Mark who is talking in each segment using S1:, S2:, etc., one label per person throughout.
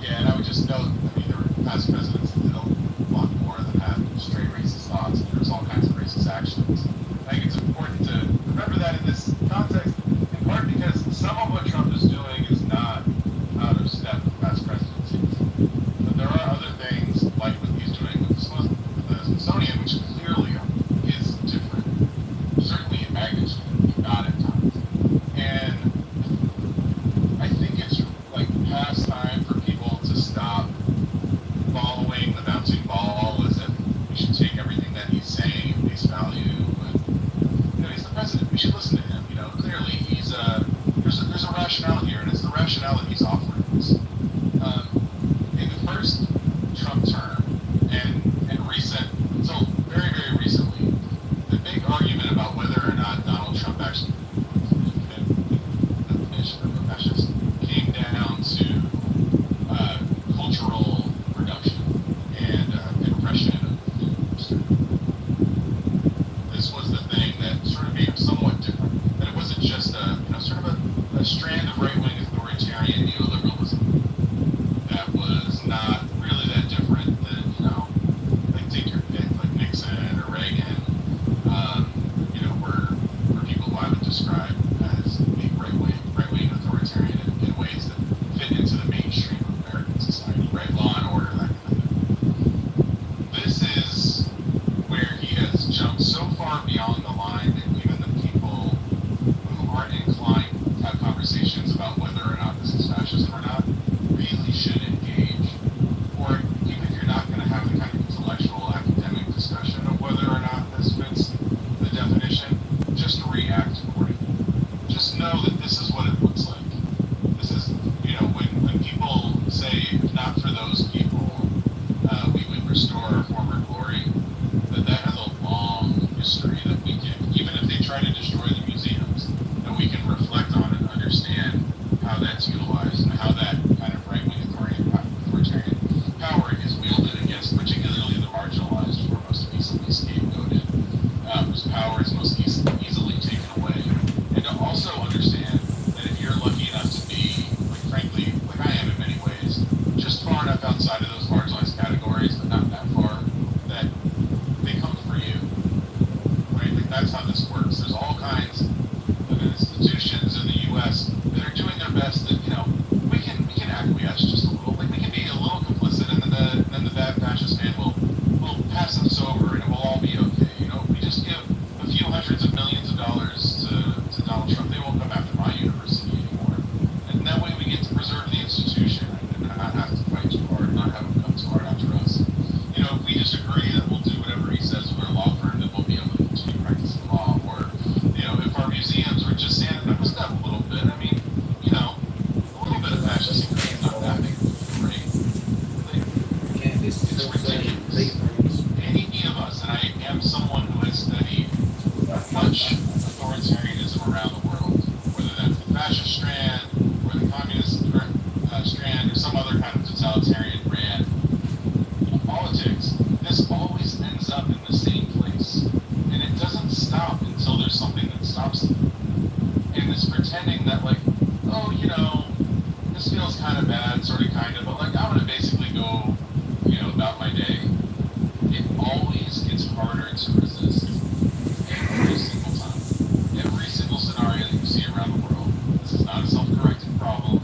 S1: Yeah, and I would just note, I mean, there were past presidents that did a lot more than had straight racist thoughts, and there was all kinds of racist actions. I think it's important to remember that in this context, in part because some of what Trump is doing is not out of step with past presidencies. But there are other things, like what he's doing with the Smithsonian, which clearly is different. Certainly in magnitude, if not at times. And I think it's like past time for people to stop following the bouncing ball as if we should take everything that he's saying at face value. But, he's the president. We should listen to him. Clearly there's a rationale here, and it's the rationale that he's offering us. In the first Trump term and recent, until very, very recently, the big argument about whether or not Donald Trump actually definition of a fascist came down to cultural reduction and repression of history. This was the thing that sort of made him somewhat different. That it wasn't just sort of a strand of right-wing authoritarian neoliberalism that was not really that different than, like take your pick, like Nixon or Reagan, were people who I would describe as being right-wing authoritarian in ways that fit into the mainstream of American society, right? Law and order, that kind of thing. This is where he has jumped so far beyond the line that even the people who aren't inclined to have conversations about whether or not this is fascism or not really should engage. Or even if you're not going to have the kind of intellectual academic discussion of whether or not this fits the definition, just react accordingly. Just know that this is what it looks like. This is, when people say, if not for those people, we would restore our former glory, that has a long history that we can, even if they try to destroy the museums, that we can reflect on and understand how that's utilized and how that kind of right-wing authoritarian power is wielded against particularly the marginalized who are most easily scapegoated, whose power is most easily taken away. And to also understand that if you're lucky enough to be, frankly, like I am in many ways, just far enough outside of those marginalized categories, but not that far, that they come for you, right? Like that's how this works. There's all kinds of institutions in the U.S. that are doing their best that, we can acquiesce just a little. Like we can be a little complicit, and then the bad fascist man will pass us over, and it will all be okay. If we just give a few hundreds of millions of dollars to Donald Trump, they won't come after my university anymore. And that way we get to preserve the institution and not have to fight too hard, not have him come too hard after us. If we just agree that we'll do whatever he says with our law firm, then we'll be able to continue practicing law. Or, if our museums were just sanitized up a little bit, I mean, a little bit of fascist is not that big of a great. It's ridiculous. Any of us, and I am someone who has studied much authoritarianism around the world, whether that's the fascist strand, or the communist strand, or some other kind of totalitarian brand. In politics, this always ends up in the same place. And it doesn't stop until there's something that stops it. And it's pretending that, this feels kind of bad, sort of, kind of, but, I'm going to basically go, about my day. It always gets harder to resist. Every single time. Every single scenario that you see around the world. This is not a self-correcting problem.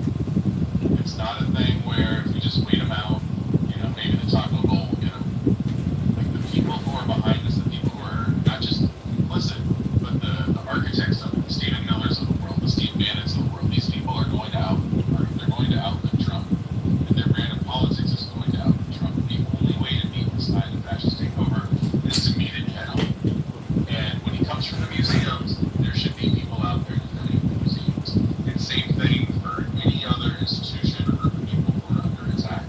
S1: It's not a thing where if we just wait them out, maybe the taco bowl will get them. Like the people who are behind this, the people who are not just complicit, but the architects of it, the Stephen Millers of the world, the Steve Bannons of the world, these people are going to they're going to outlive Trump. And their brand of politics is going to outlive Trump. The only way to beat this kind of fascist takeover is to meet it head on. And when he comes from the museums, there should be people out there defending the museums. And same thing for any other institution or group of people who are under attack.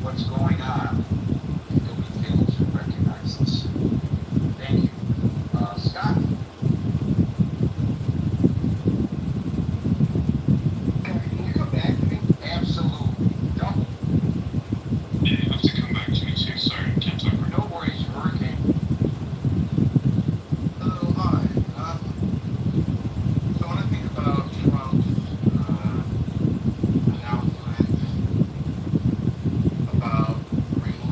S1: what's going on, that we fail to recognize this. Thank you. Scott? Can you come back to me? Absolutely. Don't.
S2: Yeah, you have to come back to me too. Sorry, can't talk right now.
S1: No worries, Hurricane.
S3: Hello, hi. So when I think about Trump's announcement about relocating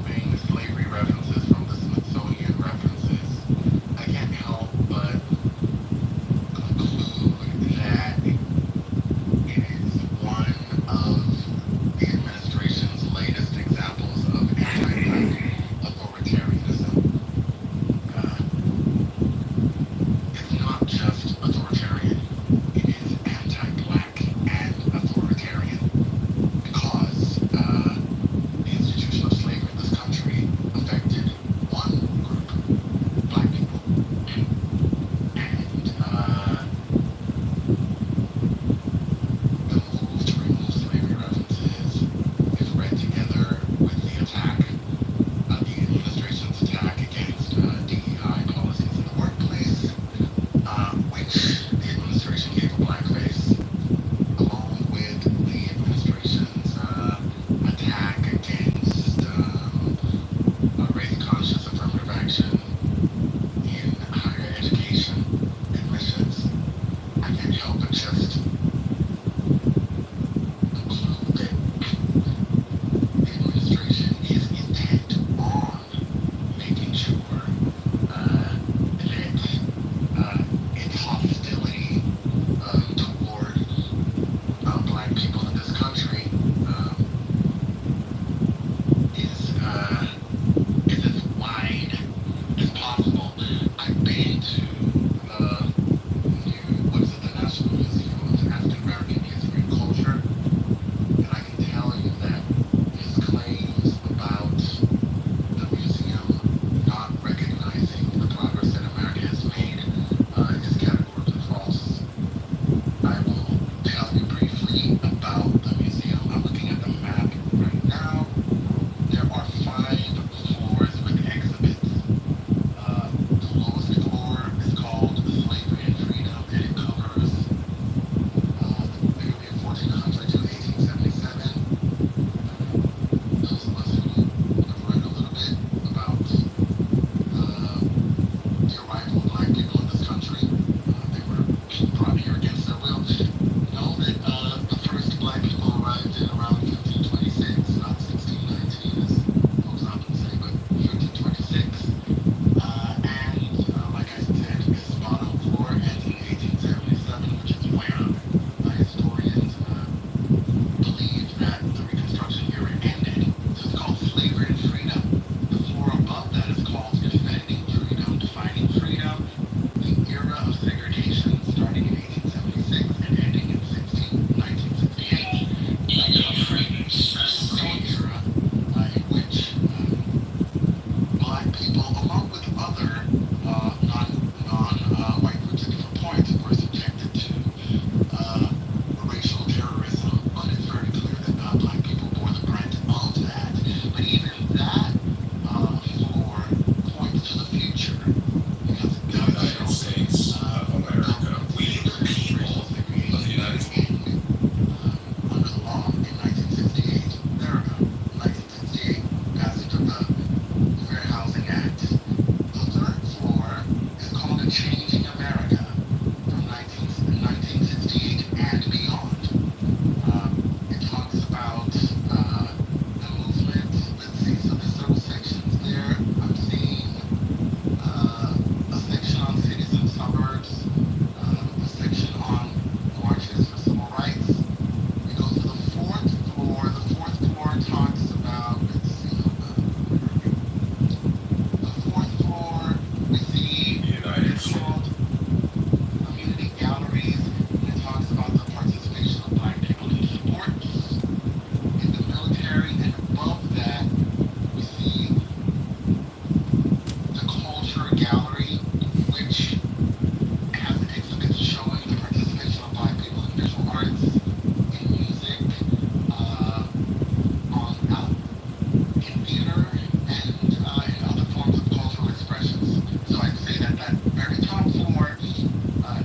S1: in theater and in other forms of cultural expressions. So I'd say that that very top floor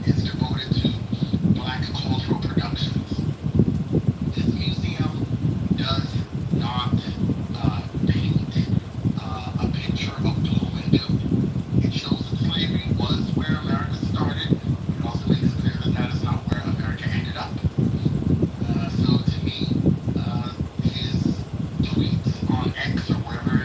S1: is devoted to black cultural productions. This museum does not paint a picture of gloom and doom. It shows that slavery was where America started, but it also makes clear that that is not where America ended up. So to me, his tweets on X or wherever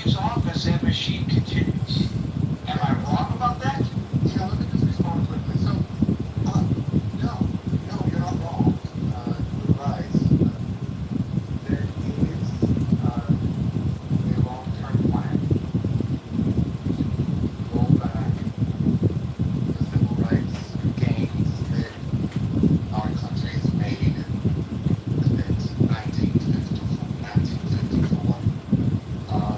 S4: leaves office, that machine continues. Am I wrong about that?
S3: Yeah, let me just respond quickly. So, no, you're not wrong. You're right. There is a long-term plan to roll back the civil rights gains that our country has made since 1954.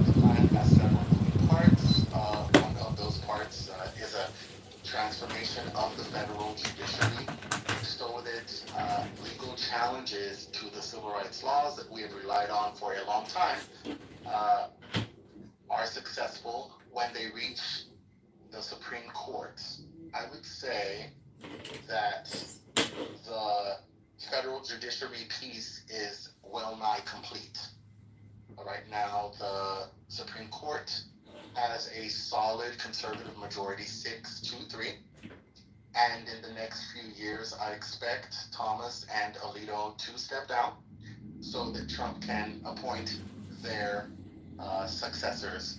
S3: The plan has several moving parts. One of those parts is a transformation of the federal judiciary so that legal challenges to the civil rights laws that we have relied on for a long time uh, are successful when they reach the Supreme Court. I would say that the federal judiciary piece is well nigh complete. Right now, the Supreme Court has a solid conservative majority, 6-3. And in the next few years, I expect Thomas and Alito to step down so that Trump can appoint their successors.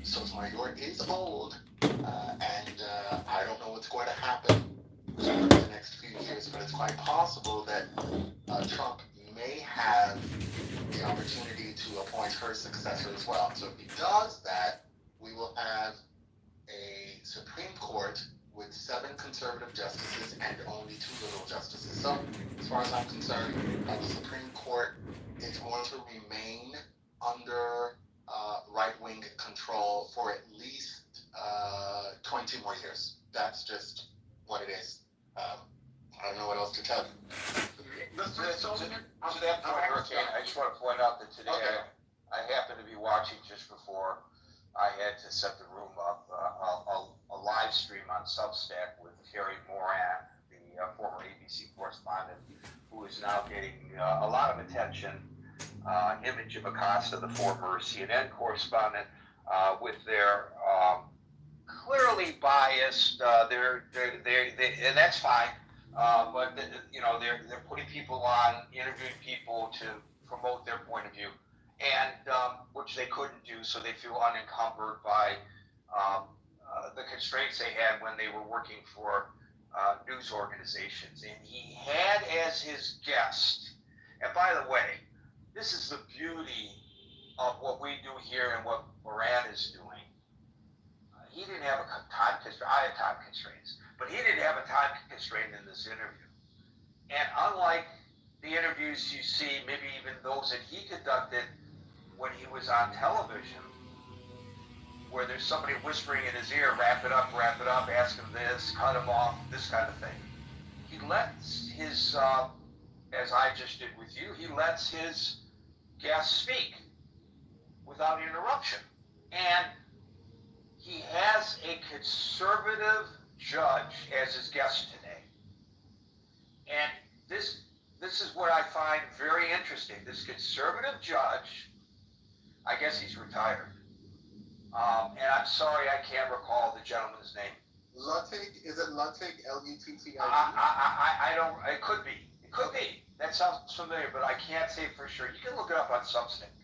S3: Sotomayor is old, and I don't know what's going to happen in the next few years, but it's quite possible that Trump may have the opportunity to appoint her successor as well. So if he does that, we will have a Supreme Court with 7 conservative justices and only 2 liberal justices. So as far as I'm concerned, the Supreme Court is going to remain under right-wing control for at least 20 more years. That's just what it is. I don't know what else to tell you.
S4: To that point, Hurricane, I just want to point out that today I happened to be watching just before I had to set the room up a live stream on Substack with Kerry Moran, the former ABC correspondent, who is now getting a lot of attention. Him and Jim Acosta, the former CNN correspondent, with their clearly biased. And that's fine. But they're putting people on, interviewing people to promote their point of view, and which they couldn't do, so they feel unencumbered by the constraints they had when they were working for news organizations. And he had as his guest, and by the way, this is the beauty of what we do here and what Moran is doing. He didn't have a time constraint. I had time constraints, but he didn't have a time constraint in this interview. And unlike the interviews you see, maybe even those that he conducted when he was on television, where there's somebody whispering in his ear, wrap it up, ask him this, cut him off, this kind of thing. He lets his, as I just did with you, he lets his guests speak without interruption. And he has a conservative judge as his guest today. And this is what I find very interesting. This conservative judge, I guess he's retired. And I'm sorry, I can't recall the gentleman's name.
S3: Luttig, is it Luttig, L-U-T-T-I-G?
S4: I don't, it could be. That sounds familiar, but I can't say for sure. You can look it up on Substack.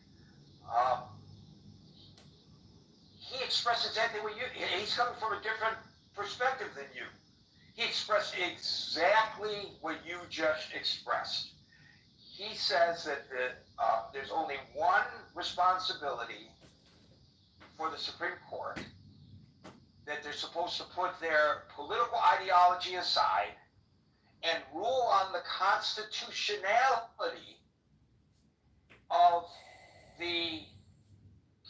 S4: He expressed exactly what he's coming from a different perspective than you. He expressed exactly what you just expressed. He says that there's only one responsibility for the Supreme Court, that they're supposed to put their political ideology aside and rule on the constitutionality of the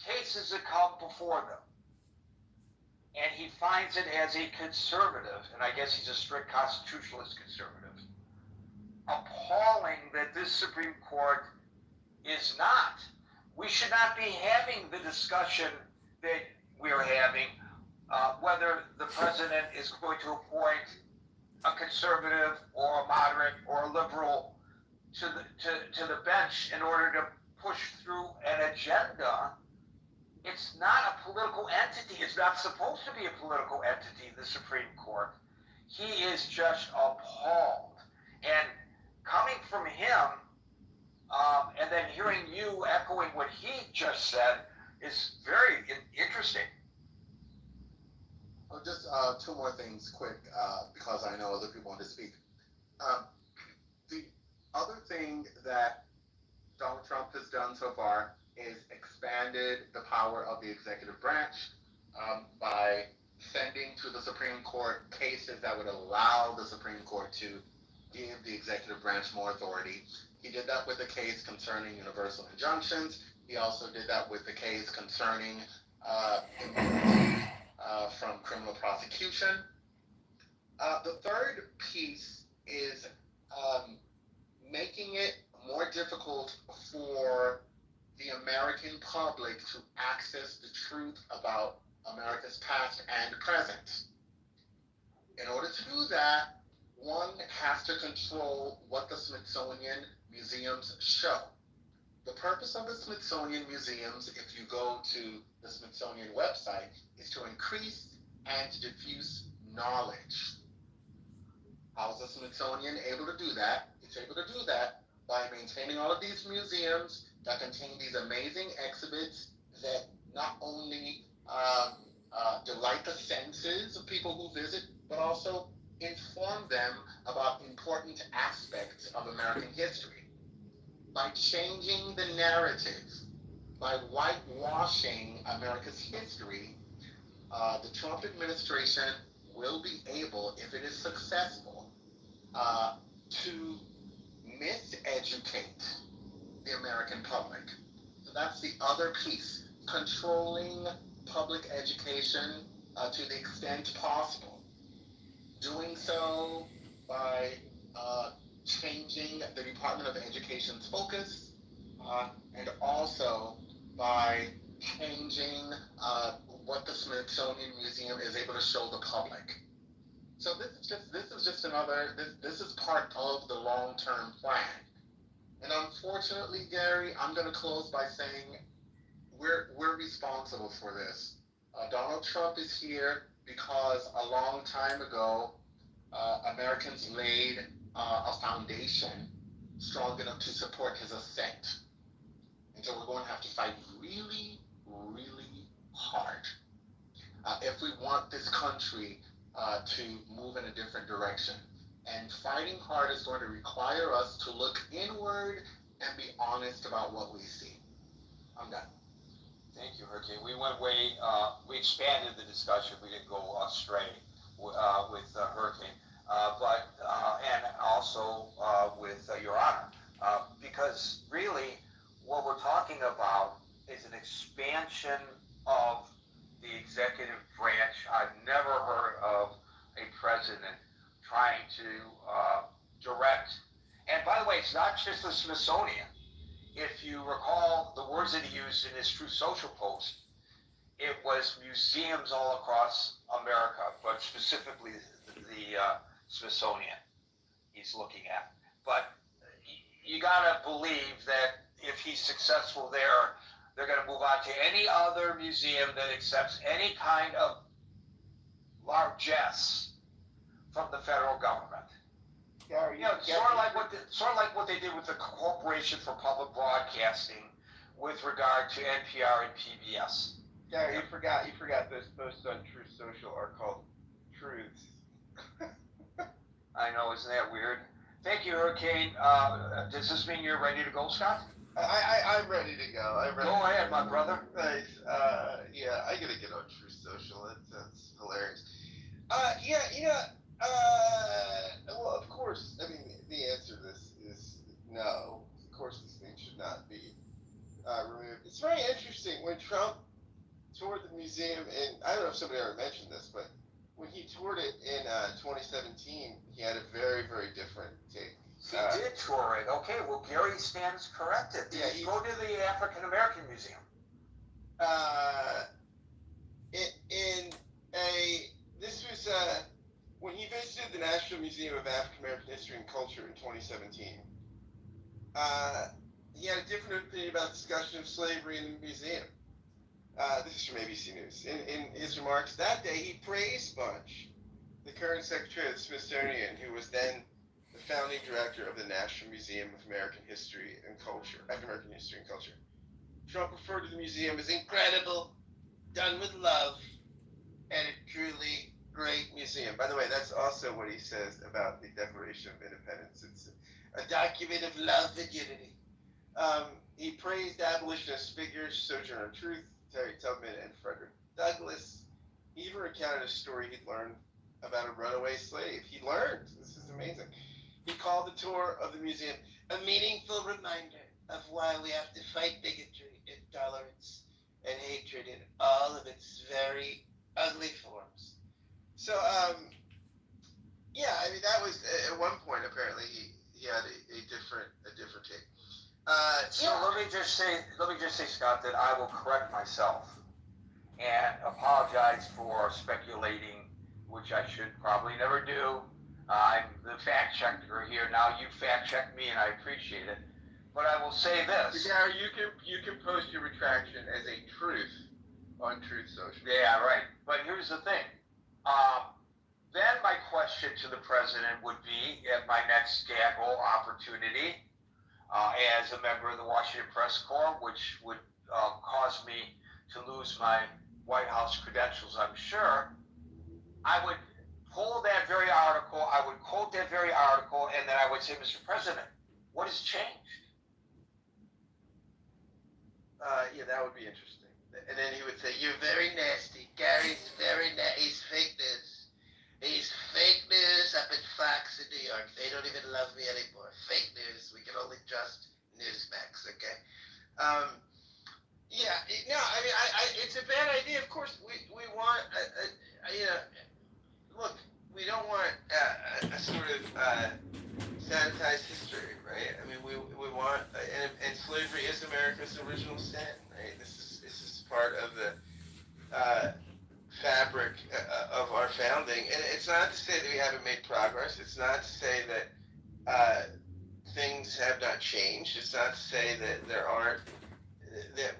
S4: cases that come before them. And he finds it as a conservative, and I guess he's a strict constitutionalist conservative, appalling that this Supreme Court is not. We should not be having the discussion that we're having, whether the president is going to appoint a conservative or a moderate or a liberal to the bench in order to push through an agenda. It's not a political entity. It's not supposed to be a political entity, the Supreme Court. He is just appalled. And coming from him, and then hearing you echoing what he just said, is very interesting.
S3: Oh, just two more things quick, because I know other people want to speak. Um, the other thing that Donald Trump has done so far is expanded the power of the executive branch by sending to the Supreme Court cases that would allow the Supreme Court to give the executive branch more authority. He did that with the case concerning universal injunctions. He also did that with the case concerning immunity from criminal prosecution. The third piece is making it more difficult for the American public to access the truth about America's past and present. In order to do that, one has to control what the Smithsonian museums show. The purpose of the Smithsonian museums, if you go to the Smithsonian website, is to increase and to diffuse knowledge. How is the Smithsonian able to do that? It's able to do that by maintaining all of these museums that contain these amazing exhibits that not only delight the senses of people who visit, but also inform them about important aspects of American history. By changing the narrative, by whitewashing America's history, the Trump administration will be able, if it is successful, to miseducate the American public. So that's the other piece, controlling public education to the extent possible. Doing so by changing the Department of Education's focus, and also by changing what the Smithsonian Museum is able to show the public. So this is just another, this is part of the long-term plan. And unfortunately, Gary, I'm going to close by saying we're responsible for this. Donald Trump is here because a long time ago, Americans laid a foundation strong enough to support his ascent. And so we're going to have to fight really, really hard if we want this country to move in a different direction. And fighting hard is going to require us to look inward and be honest about what we see. I'm done.
S4: Thank you, Hurricane. We went way, we expanded the discussion. We didn't go astray with Hurricane, and also with Your Honor, because really what we're talking about is an expansion of the executive branch. I've never heard of a president trying to direct. And by the way, it's not just the Smithsonian. If you recall the words that he used in his Truth Social post, it was museums all across America, but specifically the Smithsonian he's looking at. But you gotta believe that if he's successful there, they're gonna move on to any other museum that accepts any kind of largesse from the federal government.
S5: Gary,
S4: You know, sort of like what they did with the Corporation for Public Broadcasting with regard to NPR and PBS.
S5: Gary, you forgot those posts on Truth Social are called truths.
S4: I know, isn't that weird? Thank you, Hurricane. Does this mean you're ready to go, Scott?
S5: I'm ready to go.
S4: Go ahead, my brother.
S5: Thanks. Yeah, I gotta get on Truth Social. That's hilarious. Well, of course. I mean, the answer to this is no. Of course, these things should not be removed. It's very interesting when Trump toured the museum, and I don't know if somebody ever mentioned this, but when he toured it in 2017, he had a very, very different take.
S4: He did tour it. Okay, well, Gary stands corrected.
S5: Yeah,
S4: Go to the African American Museum.
S5: This was when he visited the National Museum of African American History and Culture in 2017. He had a different opinion about discussion of slavery in the museum. This is from ABC News. In his remarks that day, he praised Bunch, the current Secretary of the Smithsonian, who was then the founding director of the National Museum of American History and Culture, African American History and Culture. Trump referred to the museum as incredible, done with love, and a truly great museum. By the way, that's also what he says about the Declaration of Independence. It's a document of love and unity. He praised abolitionist figures, Sojourner Truth, Terry Tubman, and Frederick Douglass. He even recounted a story he'd learned about a runaway slave. He learned, this is amazing. He called the tour of the museum a meaningful reminder of why we have to fight bigotry, intolerance, and hatred in all of its very ugly forms. So, yeah, I mean, that was at one point. Apparently, he had a different take.
S4: So let me just say, Scott, that I will correct myself and apologize for speculating, which I should probably never do. I'm the fact checker here. Now you fact check me, and I appreciate it. But I will say this.
S5: Gary, you can post your retraction as a truth on Truth Social.
S4: Yeah, right. But here's the thing. Then my question to the president would be, at my next gaggle opportunity, as a member of the Washington Press Corps, which would cause me to lose my White House credentials, I'm sure, I would pull that very article, I would quote that very article, and then I would say, Mr. President, what has changed?
S5: Yeah, that would be interesting. And then he would say, "You're very nasty. Gary's very nasty. He's fake news. He's fake news up in Fox in New York. They don't even love me anymore. Fake news. We can only trust Newsmax." Okay. Yeah. No. I mean, it's a bad idea. Of course, we want. Look, we don't want a sort of sanitized history, right? I mean, we want, and slavery is America's original sin, right? This is part of the fabric of our founding, and it's not to say that we haven't made progress. It's not to say that things have not changed. It's not to say that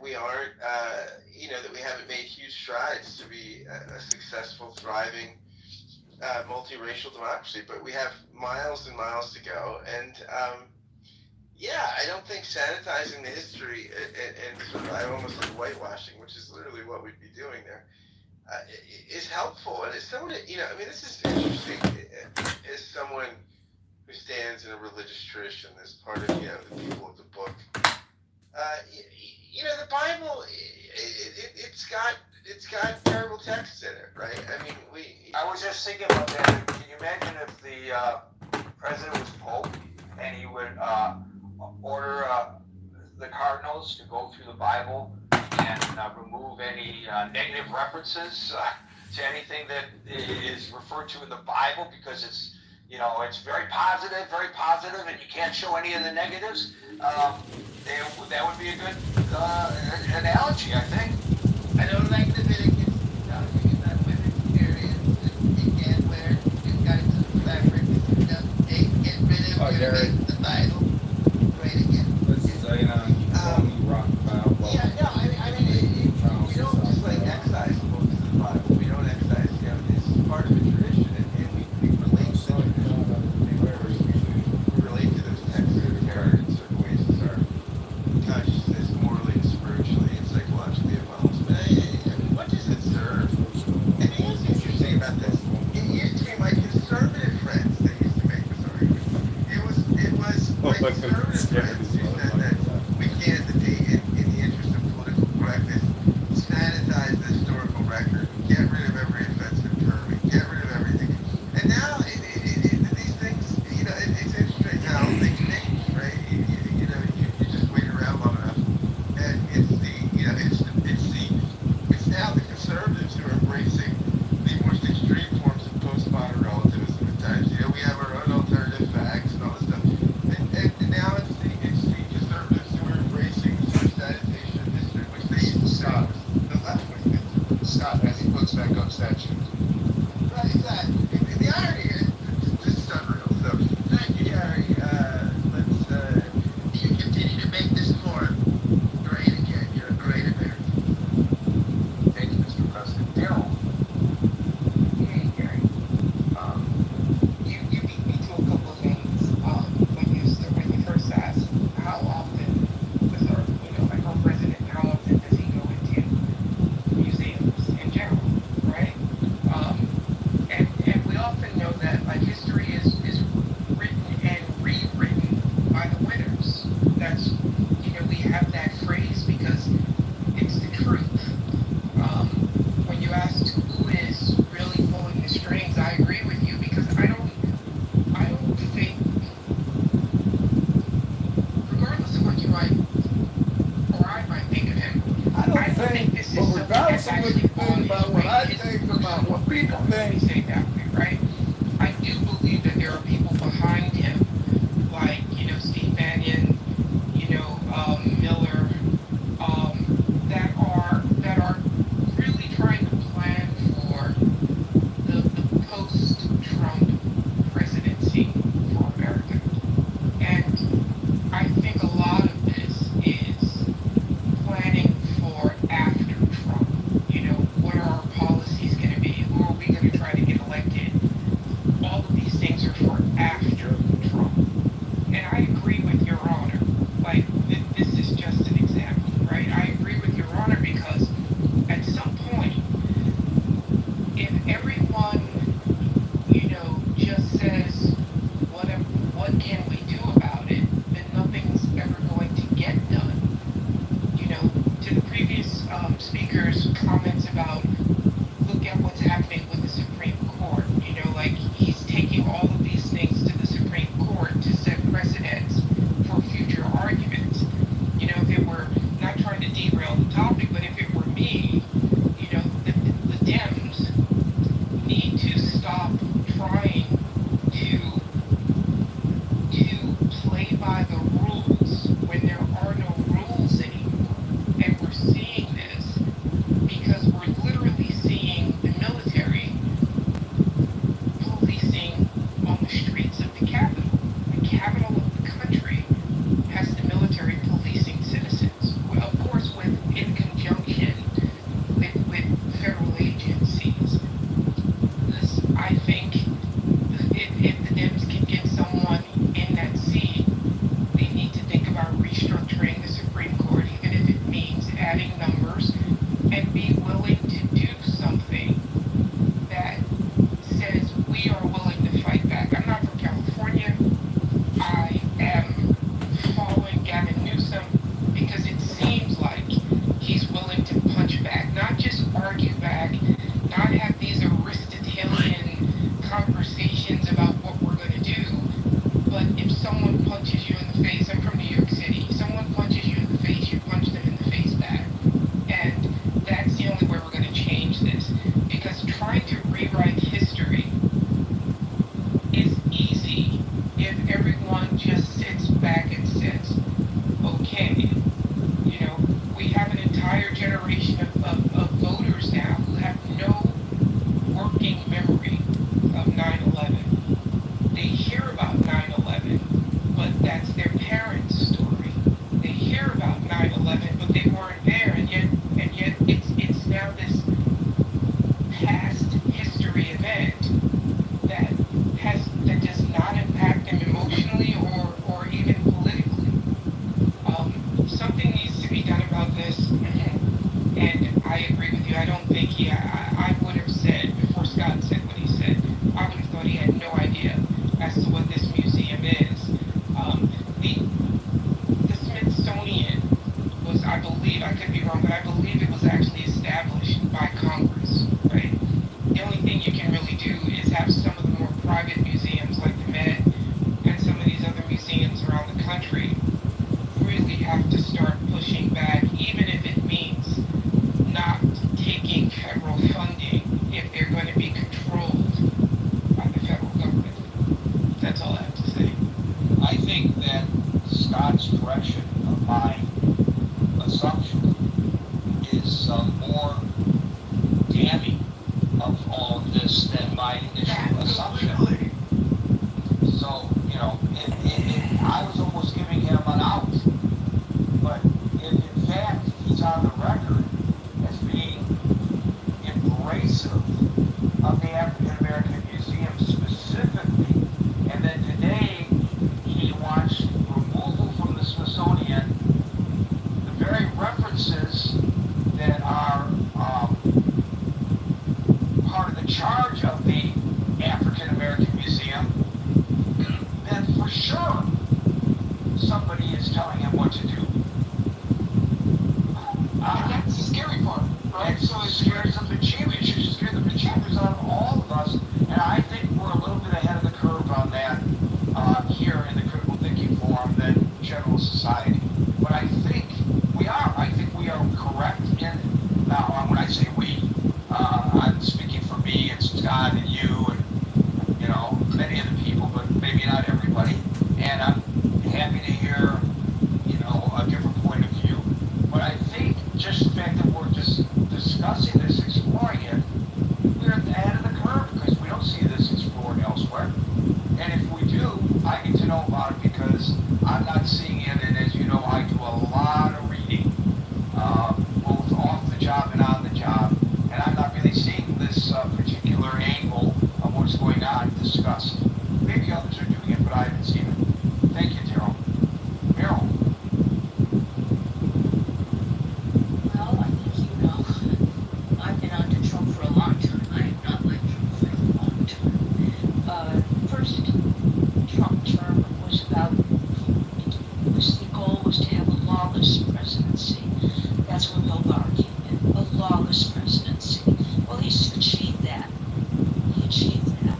S5: we haven't made huge strides to be a successful, thriving, multiracial democracy, but we have miles and miles to go. And I don't think sanitizing the history and sort of, I almost like whitewashing, which is literally what we'd be doing there, is helpful. And as someone, this is interesting. As someone who stands in a religious tradition, as part of the people of the book, the Bible, it's got terrible texts in it, right? I mean,
S4: I was just thinking about that. Can you imagine if the president was Pope and he would order the cardinals to go through the Bible and remove any negative references to anything that is referred to in the Bible, because it's very positive, and you can't show any of the negatives. That would be a good analogy, I think.
S5: I don't like the Leviticus talking about women periods and they can't wear these kinds of fabrics. Get rid of the Bible. Great again. We don't just like excise books of the Bible. We don't excise, it's part of a tradition, and we relate to the tradition. We relate to those texts that carry in certain ways as our consciousness, morally and spiritually and psychologically evolves. What does it serve? And here's the interesting about this. It used to be my conservative friends that used to make this argument. It was my conservative friends who said that we can't, in the interest of political correctness, sanitize the historical record, get rid of every offensive term, get rid of everything. And now these things, it's interesting how they change, right? You just wait around long enough, and it's now the conservatives who are embracing the most extreme forms of postmodern relativism at times. We have our own alternative facts and all this stuff. And now it's the conservatives who are embracing the sort of sanitation of history, which they used to say was the left wing.
S2: Scott, as he puts back up statues.
S5: Right, exactly. The irony is, this is unreal. So, thank you, Gary. You continue to make this forum great again. You're a great American.
S4: Thank you, Mr. President. Daryl.
S6: Hey, Gary. You beat me to a couple of things when you first asked how often was our president, how
S7: that's what you think about what I think about what people think.
S6: Say that way, right? I do believe that there are people behind him, like, Steve Bannon, Miller, that are really trying to plan for the post-Trump presidency for America. And I think a lot of this is planning for after Trump. What are our policies going to be? Who are we going to try to get elected? All of these things are for after Trump. And I agree with Your Honor. Like, this is just an example, right? I agree with Your Honor because at some point, if everyone, just says, what can we do about it, then nothing's ever going to get done. To the previous speaker's comments about, look at what's happening with the Supreme Court. Like, he's taking all of these things to the Supreme Court to set precedents for future arguments. If it were, not trying to derail the topic, but if it were me, the Dems need to stop trying to play by the rules when there are no rules anymore. And we're seeing this because we're literally seeing the military policing on the streets of the capital. The capital of the country has the military policing citizens. Well, of course, in conjunction with federal agencies. I think if the Dems can get someone in that seat, they need to think about restructuring the Supreme Court, even if it means adding numbers, and be willing to do something that says we are willing to fight back. I'm not from California. I am following Gavin Newsom because it seems like he's willing to punch back, not just argue back, not have these Aristotelian conversations about what we're going to do, but if someone punches you in the face, I'm from New York City, someone punches you in the face, you punch them in the face back. And that's the only way we're going to change this, because trying to rewrite history is easy if everyone just sits back and says, okay, we have an entire generation of voters now who have no working memory of 9/11. They hear about 9/11, but that's their parents' story. They hear about 9/11, but they weren't there, and yet it's now this past history event that does not impact them emotionally or even politically. Something needs to be done about this, and I agree with you. I don't think I would have said, before Scott said what he said, I would have thought he had no idea as to what this museum is. The Smithsonian was, I believe, I could be wrong, but I believe it was actually established by Congress, right? The only thing you can really do is have some of the more private museums like the Met and some of these other museums around the country really have to start pushing back, even if it means not taking federal funding if they're going to be controlled by the federal government. That's all I have to say.
S4: I think that Scott's correction of my assumption is more damning of all of this than my initial assumption. So, I was almost giving him an out. But if in fact he's on the record as being embracive of the African American Museum specifically, and then today he wants removal from the Smithsonian, the very references that are part of the charge of the African American Museum, then for sure somebody is telling him what to do.
S6: And that's the scary part, right?
S4: And so it scares the bejeebers. It should scare the bejeebers out of all of us. And I think we're a little bit ahead of the curve on that here in the critical thinking forum than general society. But I think we are. I think we are correct in, now when I say we, just the fact that we're just discussing this, exploring it, we're ahead of the curve because we don't see this explored elsewhere. And if we do, I need to know about it because I'm not seeing it. And as you know, I do a lot of reading, both off the job and on the job. And I'm not really seeing this particular angle of what's going on discussed. Maybe others are doing it, but I haven't seen it. Thank you, Terrell. Meryl.
S8: Well, I think you know, I've been under Trump for a long time. I have not liked Trump for a long time. First Trump term was the goal was to have a lawless presidency. That's where Bill Barr came in, a lawless presidency. Well, he's achieved that. He achieved that.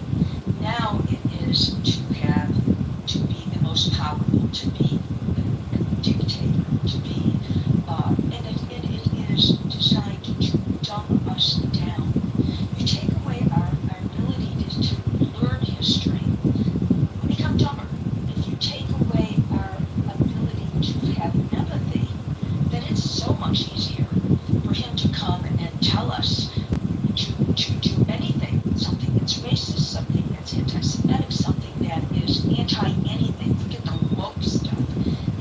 S8: Now it is to be the most powerful, to be a dictator, to be, and it is designed to dumb us down. You take away our ability to learn history, we become dumber. If you take away our ability to have empathy, then it's so much easier for him to come and tell us to do anything, something that's racist, something that's anti-Semitic, something that is anti-anything. Forget the woke stuff.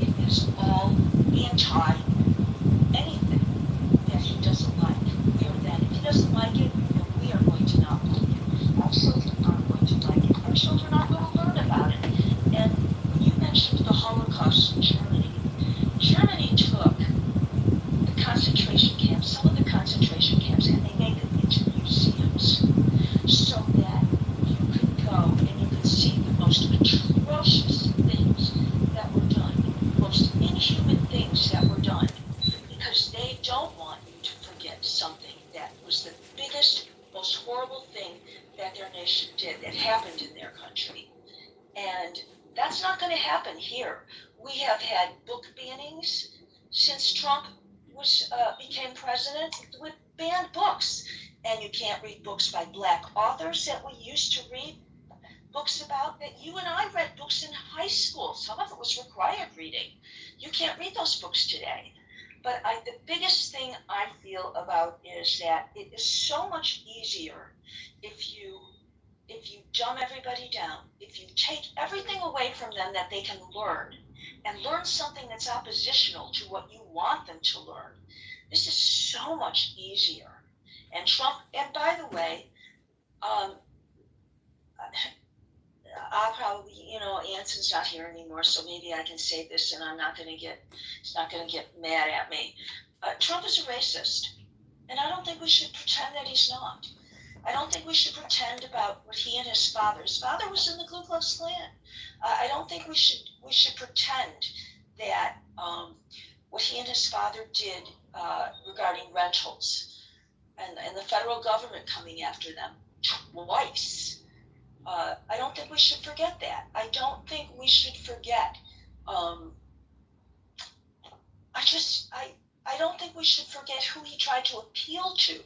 S8: It is all anti-anything that he doesn't like. If he doesn't like it, then we are going to not like it. Our children aren't going to like it. Our children aren't going to learn about it. And when you mentioned the Holocaust in Germany, Germany took the concentration camps, some of the concentration camps, and they made them into museums so that you could go and you could see the most atrocious things that were done, most inhuman things that were done, because they don't want you to forget something that was the biggest, most horrible thing that their nation did, that happened in their country. And that's not going to happen here. We have had book bannings since Trump became president, with banned books. And you can't read books by black authors that we used to read books about, that you and I read books in high school. Some of it was required reading. You can't read those books today. But the biggest thing I feel about is that it is so much easier if you dumb everybody down, if you take everything away from them that they can learn, and learn something that's oppositional to what you want them to learn. This is so much easier. And Trump, and by the way, I'll probably, Anson's not here anymore, so maybe I can say this and he's not going to get mad at me. Trump is a racist, and I don't think we should pretend that he's not. I don't think we should pretend about what he and his father was in the Ku Klux Klan. I don't think we should pretend that what he and his father did regarding rentals and the federal government coming after them twice. I don't think we should forget that. I don't think we should forget. I don't think we should forget who he tried to appeal to.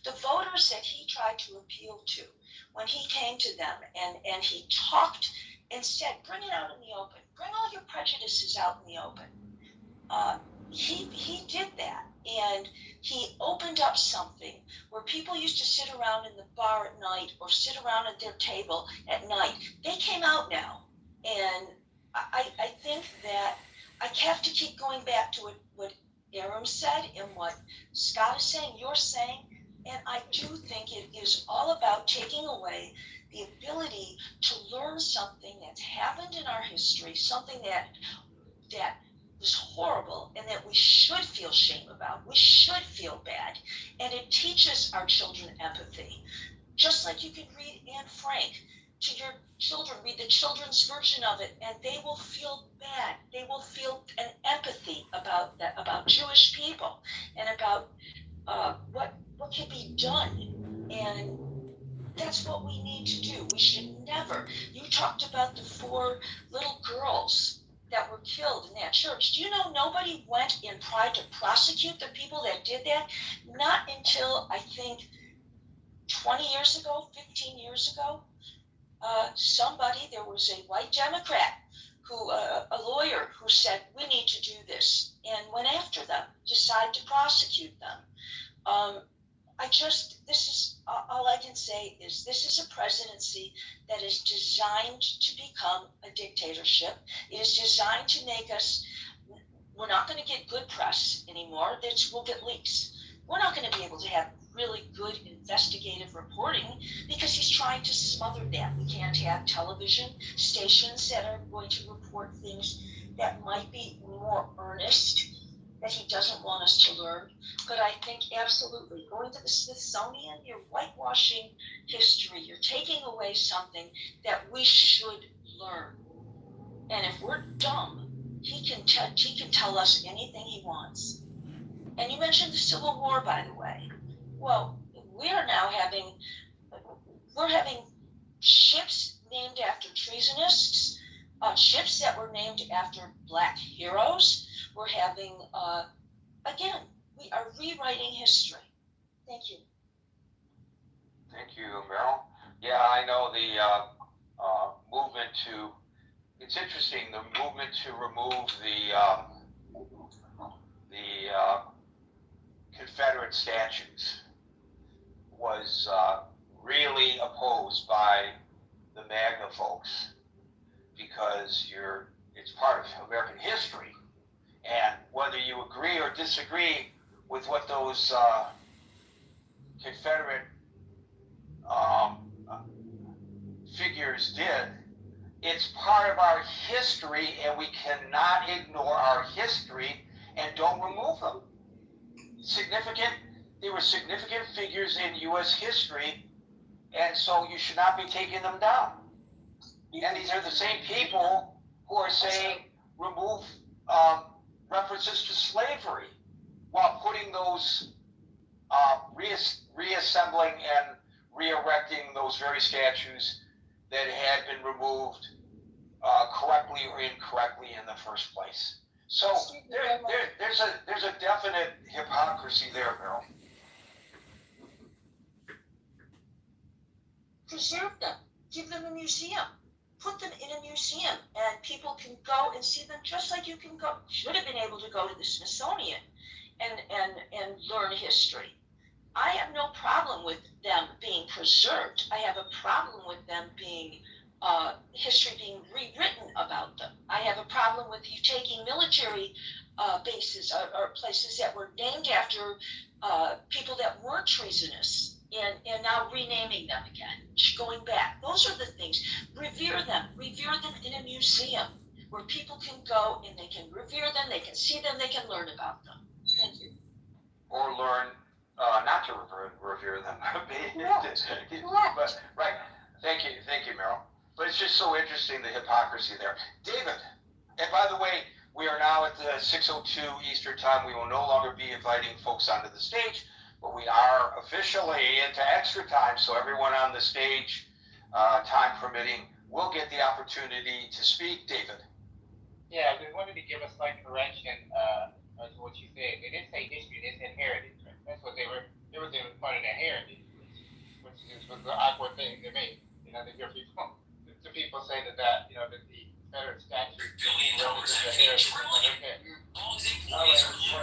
S8: The voters that he tried to appeal to when he came to them and he talked and said, bring it out in the open. Bring all your prejudices out in the open. He did that, and he opened up something where people used to sit around in the bar at night or sit around at their table at night. They came out now, and I think that I have to keep going back to what Aram said and what Scott is saying, you're saying, and I do think it is all about taking away the ability to learn something that's happened in our history, something that was horrible and that we should feel shame about. We should feel bad. And it teaches our children empathy. Just like you can read Anne Frank to your children, read the children's version of it, and they will feel bad. They will feel an empathy about that, about Jewish people, and about what can be done. And that's what we need to do. We should never. You talked about the 4 little girls that were killed in that church. Do you know nobody went and tried to prosecute the people that did that? Not until, I think, 20 years ago, 15 years ago. There was a white Democrat a lawyer who said, we need to do this, and went after them, decided to prosecute them. This is, all I can say is this is a presidency that is designed to become a dictatorship. It is designed to make us, we're not going to get good press anymore. We'll get leaks. We're not going to be able to have really good investigative reporting because he's trying to smother that. We can't have television stations that are going to report things that might be more earnest, that he doesn't want us to learn. But I think absolutely going to the Smithsonian, you're whitewashing history. You're taking away something that we should learn. And if we're dumb, he can tell us anything he wants. And you mentioned the Civil War, by the way. Well, we're having ships named after treasonists, ships that were named after black heroes. We're having, again, we are rewriting history. Thank you.
S4: Thank you, Meryl. Yeah, I know the movement to, it's interesting, the movement to remove the Confederate statues was really opposed by the MAGA folks because it's part of American history. And whether you agree or disagree with what those Confederate figures did, it's part of our history, and we cannot ignore our history and don't remove them. They were significant figures in U.S. history, and so you should not be taking them down. And these are the same people who are saying remove references to slavery while putting those reassembling and re-erecting those very statues that had been removed correctly or incorrectly in the first place. So there's a definite hypocrisy there, Meryl.
S8: Preserve them. Give them a museum. Put them in a museum, and people can go and see them just like you should have been able to go to the Smithsonian and learn history. I have no problem with them being preserved. I have a problem with them being history being rewritten about them. I have a problem with you taking military bases or places that were named after people that weren't treasonous and now renaming them again, going back. Those are the things. Revere them in a museum where people can go and they can revere them, they can see them, they can learn about them. Thank you.
S4: Or learn not to revere them. But, right. Thank you, Meryl. But it's just so interesting, the hypocrisy there. David, and by the way, we are now at the 6:02 Eastern Time. We will no longer be inviting folks onto the stage, but we are officially into extra time, so everyone on the stage, time permitting, will get the opportunity to speak. David.
S9: Yeah, I just wanted to give a slight correction as to what you said. They didn't say history, they said heritage. Right? That's what they were part of their heritage, which was the awkward thing to me. You know, to hear people say that the Confederate statue represents the heritage. All right,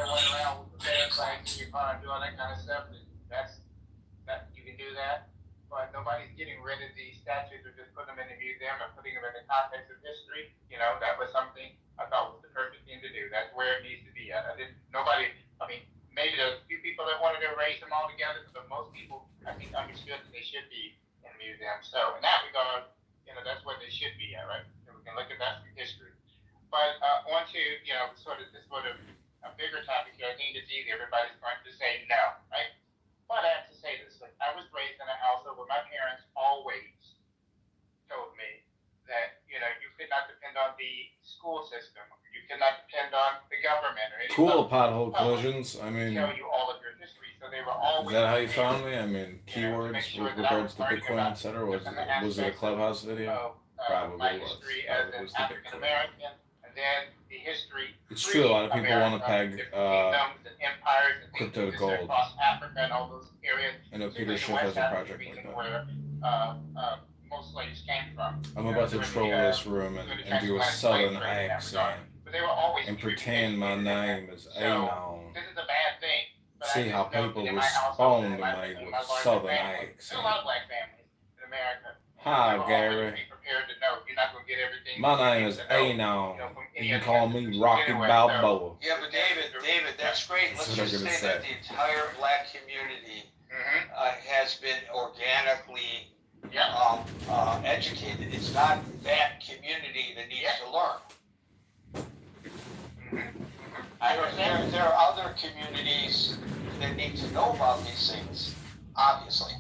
S9: went around with the bad flags in your car and doing that kind of stuff. That you can do that, but nobody's getting rid of these statues or just putting them in the museum or putting them in the context of history. You know, that was something I thought was the perfect thing to do. That's where it needs to be. Maybe there was a few people that wanted to erase them all together, but most people, I think, understood that they should be in museums. So in that regard, that's where they should be at, right? And we can look at that from history. But on to, sort of a bigger topic here. I think it's easy. Everybody's going to say no, right? But I have to say this. Like, I was raised in a household where my parents always told me that, you could not depend on the school system. You cannot depend on the government or any
S7: Cool pothole collisions. I mean,
S9: tell you all of your history. So they were always.
S7: Is that how you found me? I mean, keywords with regards to Bitcoin, etc. Was it a Clubhouse video? Probably
S9: my
S7: was.
S9: history as an African American, and then the history.
S7: It's true. A lot of people want to peg
S9: kingdoms and empires and
S7: crypto to
S9: things
S7: gold.
S9: across Africa and all those areas.
S7: I know Peter Schiff has a project like that.
S9: Where most slaves came from.
S7: I'm about to troll this room and do a southern accent
S9: But they were always
S7: and pretend my name is Anon.
S9: This is a bad thing.
S7: See how people respond to me with a southern accent.
S9: There's a lot of black families in America.
S7: Hi, Gary.
S9: Be prepared to know you're not going to get everything.
S7: My name is Anon. You can call me Rocky Balboa.
S4: Yeah, but David, that's great. Let's just say that the entire black community has been organically educated. It's not that community that needs to learn. There are other communities that need to know about these things, obviously.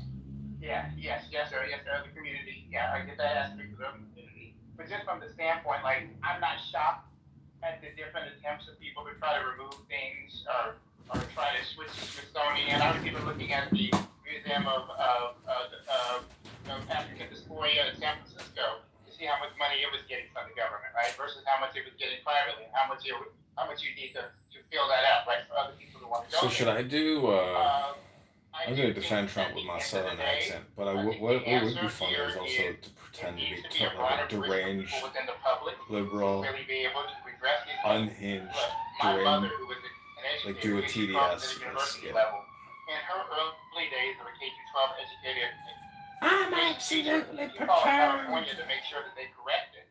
S9: Yes, there are other communities. Yeah, I get that aspect of the community. But just from the standpoint, like, I'm not shocked at the different attempts of people to try to remove things or try to switch to Smithsonian. I was even looking at the Museum of African Dysphoria in San Francisco to see how much money it was getting from the government, right, versus how much it was getting privately, how much you need to fill that out, right, for other people who want to go.
S7: So should I do? I'm going to defend Trump with my southern accent, but what would be funny is also to pretend to be like a deranged, liberal, unhinged, deranged, like do a TDS skit.
S9: In her early days of a K-12 educated,
S7: I'm absolutely prepared.
S9: California to make sure that they corrected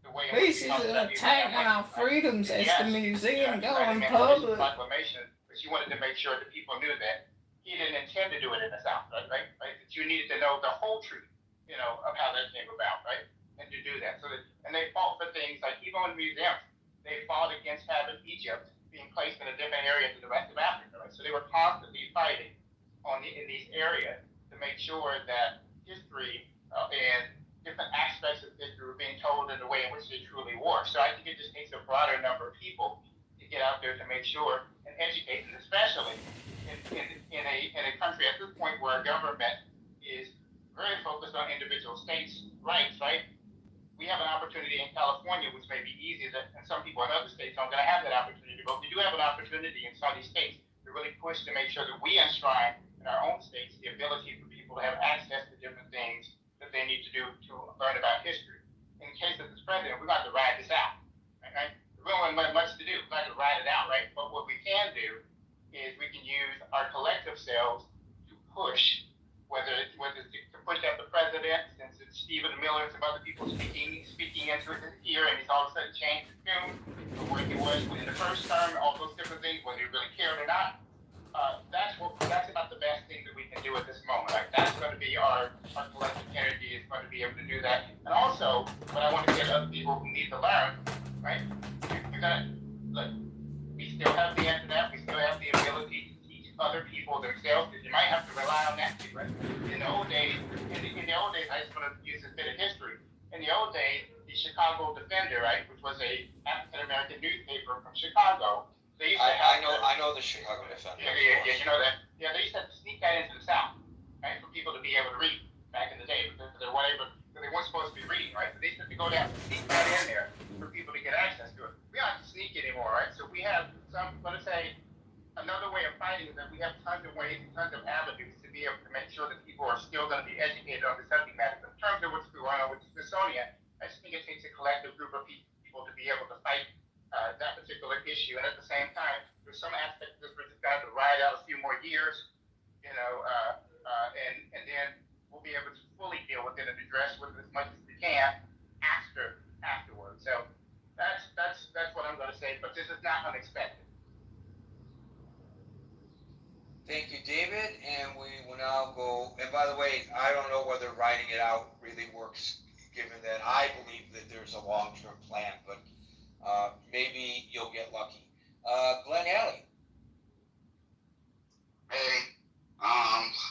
S9: the way in
S7: This is an attack on our freedoms as the museum going public.
S9: Proclamation, but she wanted to make sure that people knew that he didn't intend to do it in the South, right? That you needed to know the whole truth, of how that came about, right? And to do that. And they fought for things like, even in museums, they fought against having Egypt being placed in a different area than the rest of Africa, right? So they were constantly fighting in these areas to make sure that history and different aspects of history were being told in the way in which they truly were. So I think it just takes a broader number of people to get out there to make sure and educate, and especially in a country at this point where our government is very focused on individual states' rights, right? We have an opportunity in California, which may be easier than some people in other states aren't going to have that opportunity, but we do have an opportunity in some of these states to really push to make sure that we enshrine in our own states the ability for people to have access to different things that they need to do to learn about history. In the case of this president, we're going to have to ride this out, right? We don't have much to do. We're going to have to ride it out, right? But what we can do is we can use our collective selves to push, whether it's to push out the president, since it's Stephen Miller and some other people speaking into it here, and he's all of a sudden changed his tune from where he was in the first term, all those different things, whether he really cared or not. That's about the best thing that we can do at this moment. Right? That's going to be our collective energy is going to be able to do that. And also, what I want to get other people who need to learn, right? You're going to look. We still have the internet. We still have the ability to teach other people themselves. Because you might have to rely on that too, right? In the old days, I just want to use a bit of history. In the old days, the Chicago Defender, right, which was a African American newspaper from Chicago.
S4: I know the Chicago Defender.
S9: Yeah, you know that. Yeah, they used to have to sneak that into the South, right, for people to be able to read back in the day, because they weren't supposed to be reading, right? So they used to go down and sneak that in there for people to get access to it. We don't have to sneak anymore, right? So we have another way of fighting is that we have tons of ways and tons of avenues to be able to make sure that people are still going to be educated on the subject matter. But in terms of what's going on with the Smithsonian, I just think it takes a collective group of people to be able to fight that particular issue. And at the same time, there's some aspects of this we're just going to ride out a few more years, and then we'll be able to fully deal with it and address with it as much as we can afterwards. So that's what I'm going to say. But this is not unexpected.
S4: Thank you, David. And we will now go. And by the way, I don't know whether writing it out really works, given that I believe that there's a long-term plan, but maybe you'll get lucky. Glenn Alley.
S10: Hey,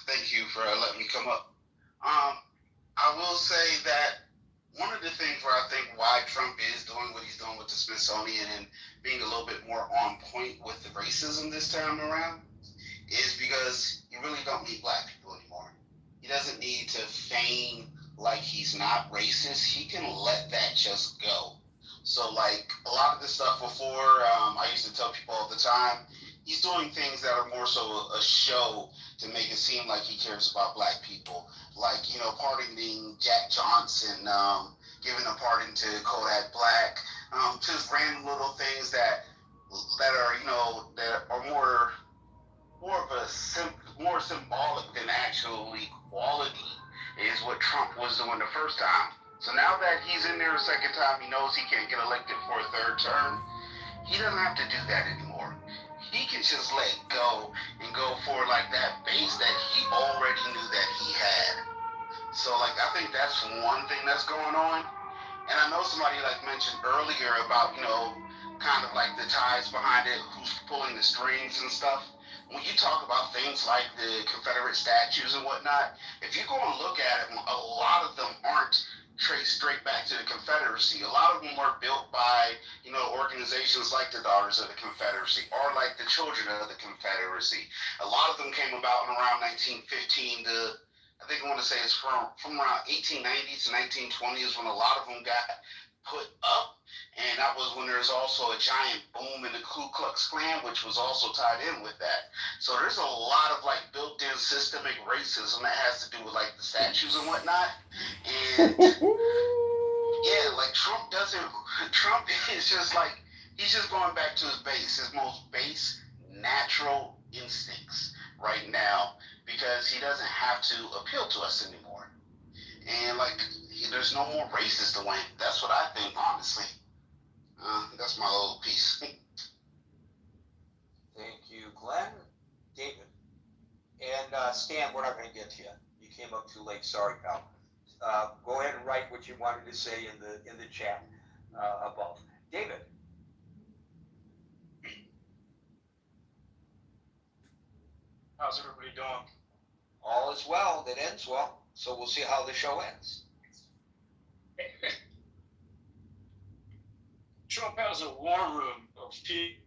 S10: thank you for letting me come up. I will say that one of the things where I think why Trump is doing what he's doing with the Smithsonian and being a little bit more on point with the racism this time around is because you really don't need black people anymore. He doesn't need to feign like he's not racist. He can let that just go. So like a lot of the stuff before, I used to tell people all the time, he's doing things that are more so a show to make it seem like he cares about black people, like pardoning Jack Johnson, giving a pardon to Kodak Black, just random little things that are that are more of a more symbolic than actually quality is what Trump was doing the first time. So now that he's in there a second time, he knows he can't get elected for a third term. He doesn't have to do that anymore. He can just let go and go for like that base that he already knew that he had. So like I think that's one thing that's going on. And I know somebody like mentioned earlier about kind of like the ties behind it, who's pulling the strings and stuff. When you talk about things like the Confederate statues and whatnot, if you go and look at it, a lot of them aren't traced straight back to the Confederacy. A lot of them were built by, organizations like the Daughters of the Confederacy or like the Children of the Confederacy. A lot of them came about in around 1915 to, I think I want to say it's from around 1890 to 1920 is when a lot of them got put up. And that was when there's also a giant boom in the Ku Klux Klan, which was also tied in with that. So there's a lot of like built-in systemic racism that has to do with like the statues and whatnot. And yeah, like Trump is just like, he's just going back to his most base natural instincts right now, because he doesn't have to appeal to us anymore. And like, there's no more races to win. That's what I think, honestly. That's my little piece.
S4: Thank you, Glenn. David. And Stan, we're not going to get to you. You came up too late. Sorry, pal. Go ahead and write what you wanted to say in the chat above. David.
S2: How's everybody doing?
S4: All is well. That ends well. So we'll see how the show ends.
S2: Trump has a war room of people.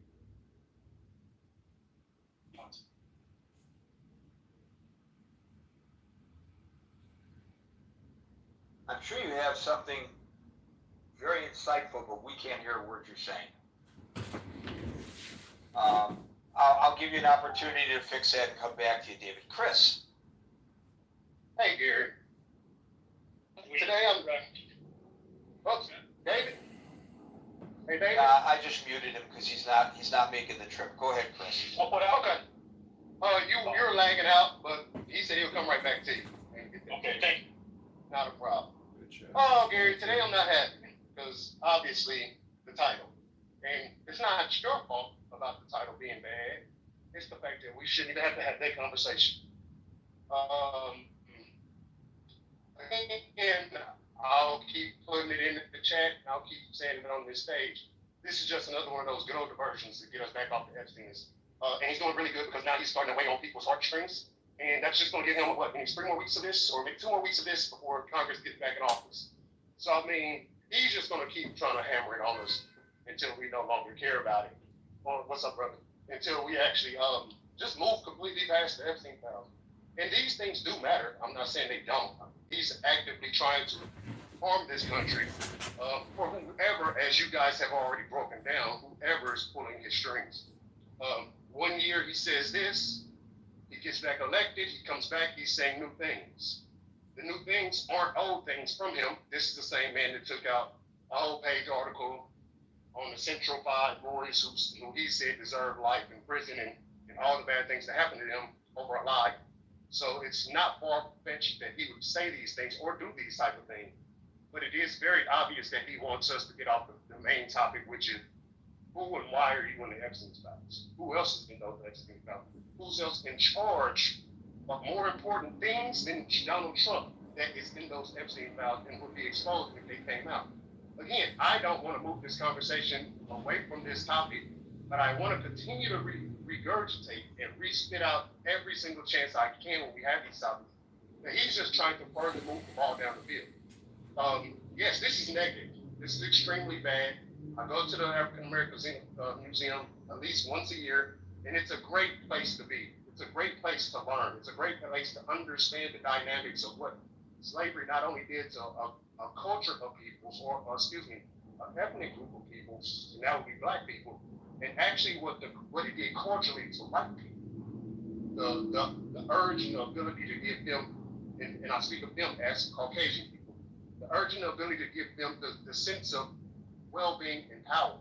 S4: I'm sure you have something very insightful, but we can't hear a word you're saying. I'll give you an opportunity to fix that and come back to you, David. Chris.
S11: Hey, Gary. Today I'm... Oops, David. Hey, David.
S4: I just muted him because he's not making the trip. Go ahead, Chris.
S11: Okay. You're lagging out, but he said he'll come right back to you.
S2: Okay, thank you.
S11: Not a problem. Oh, Gary, today I'm not happy because obviously the title. And it's not your fault about the title being bad. It's the fact that we shouldn't even have to have that conversation. And I'll keep putting it in the chat, and I'll keep saying it on this stage. This is just another one of those good old diversions to get us back off the Epstein's. And he's doing really good because now he's starting to weigh on people's heartstrings. And that's just going to give him, maybe 3 more weeks of this, or maybe 2 more weeks of this before Congress gets back in office. So, I mean, he's just going to keep trying to hammer it on us until we no longer care about it. Well, what's up, brother? Until we actually just move completely past the Epstein files. And these things do matter. I'm not saying they don't. He's actively trying to harm this country for whoever, as you guys have already broken down, whoever is pulling his strings. 1 year he says this, he gets back elected, he comes back, he's saying new things. The new things aren't old things from him. This is the same man that took out a whole page article on the Central 5 boys who he said deserved life in prison and all the bad things that happened to them over a lie. So it's not far-fetched that he would say these things or do these type of things. But it is very obvious that he wants us to get off the main topic, which is who and why are you in the Epstein files? Who else is in those Epstein files? Who's else in charge of more important things than Donald Trump that is in those Epstein files and would be exposed if they came out? Again, I don't want to move this conversation away from this topic, but I want to continue to regurgitate and re-spit out every single chance I can when we have these topics. And he's just trying to further move the ball down the field. Yes, this is negative. This is extremely bad. I go to the African American Museum at least once a year, and it's a great place to be. It's a great place to learn. It's a great place to understand the dynamics of what slavery not only did to a culture of people, or an ethnic group of people, and that would be black people, and actually what it did culturally to white people. the urge and the ability to give them, and I speak of them as Caucasian people, the urge and the ability to give them the sense of well-being and power